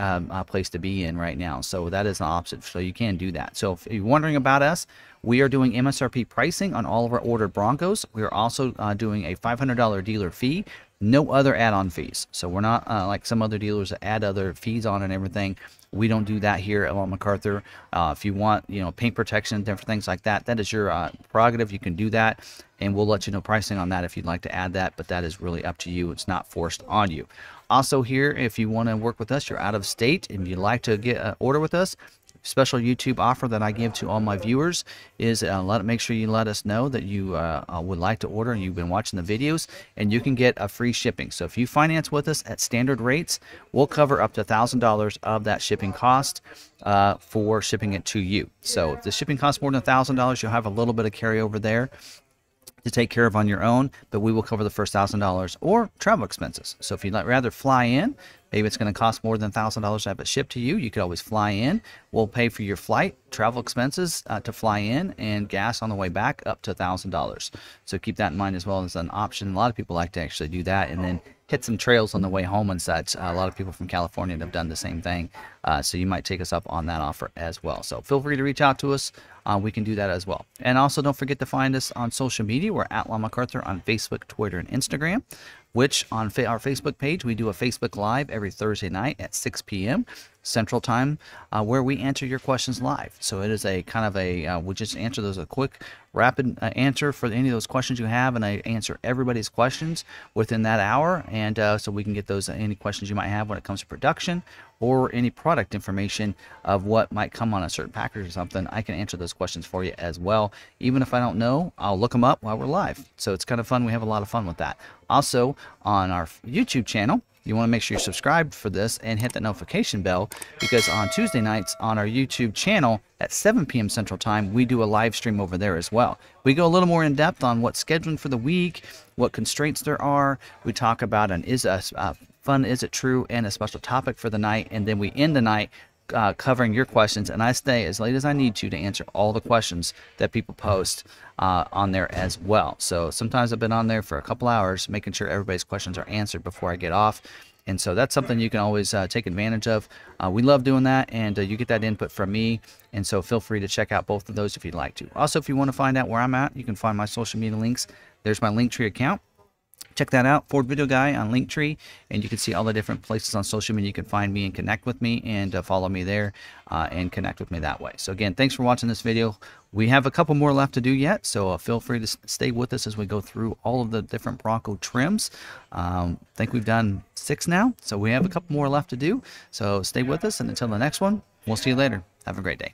place to be in right now. So that is an option, so you can do that. So if you're wondering about us, we are doing MSRP pricing on all of our ordered Broncos. We are also doing a $500 dealer fee, no other add-on fees. So we're not like some other dealers that add other fees on and everything. We don't do that here at McArthur. If you want, paint protection, different things like that, that is your prerogative. You can do that, and we'll let you know pricing on that if you'd like to add that, but that is really up to you. It's not forced on you. Also here, if you want to work with us, you're out of state and you'd like to get an order with us, special YouTube offer that I give to all my viewers is make sure you let us know that you would like to order and you've been watching the videos, and you can get a free shipping. So if you finance with us at standard rates, we'll cover up to $1,000 of that shipping cost for shipping it to you. So if the shipping costs more than $1,000, you'll have a little bit of carryover there to take care of on your own, but we will cover the first $1,000 or travel expenses. So if you'd rather fly in, maybe it's going to cost more than $1,000 to have it shipped to you, you could always fly in. We'll pay for your flight, travel expenses to fly in, and gas on the way back up to $1,000. So keep that in mind as well as an option. A lot of people like to actually do that and then hit some trails on the way home and such. A lot of people from California have done the same thing. So you might take us up on that offer as well. So feel free to reach out to us. We can do that as well. And also don't forget to find us on social media. We're at McArthur on Facebook, Twitter, and Instagram, which on our Facebook page, we do a Facebook Live every Thursday night at 6 p.m. Central Time, where we answer your questions live. So it is a kind of we just answer those a quick, rapid answer for any of those questions you have, and I answer everybody's questions within that hour, and so we can get those any questions you might have when it comes to production or any product information of what might come on a certain package or something. I can answer those questions for you as well. Even if I don't know, I'll look them up while we're live. So it's kind of fun. We have a lot of fun with that. Also, on our YouTube channel, you want to make sure you're subscribed for this and hit that notification bell, because on Tuesday nights on our YouTube channel at 7 p.m. Central Time, we do a live stream over there as well. We go a little more in depth on what's scheduling for the week, what constraints there are. We talk about fun, is it true, and a special topic for the night, and then we end the night covering your questions, and I stay as late as I need to answer all the questions that people post on there as well. So sometimes I've been on there for a couple hours making sure everybody's questions are answered before I get off, And so that's something you can always take advantage of. We love doing that, and you get that input from me. And so feel free to check out both of those if you'd like to. Also, if you want to find out where I'm at, you can find my social media links. There's my Linktree account. Check that out, Ford Video Guy on Linktree, and you can see all the different places on social media you can find me and connect with me, and follow me there and connect with me that way. So again, thanks for watching this video. We have a couple more left to do yet, so feel free to stay with us as we go through all of the different Bronco trims. I think we've done 6 now, so we have a couple more left to do. So stay with us, and until the next one, we'll see you later. Have a great day.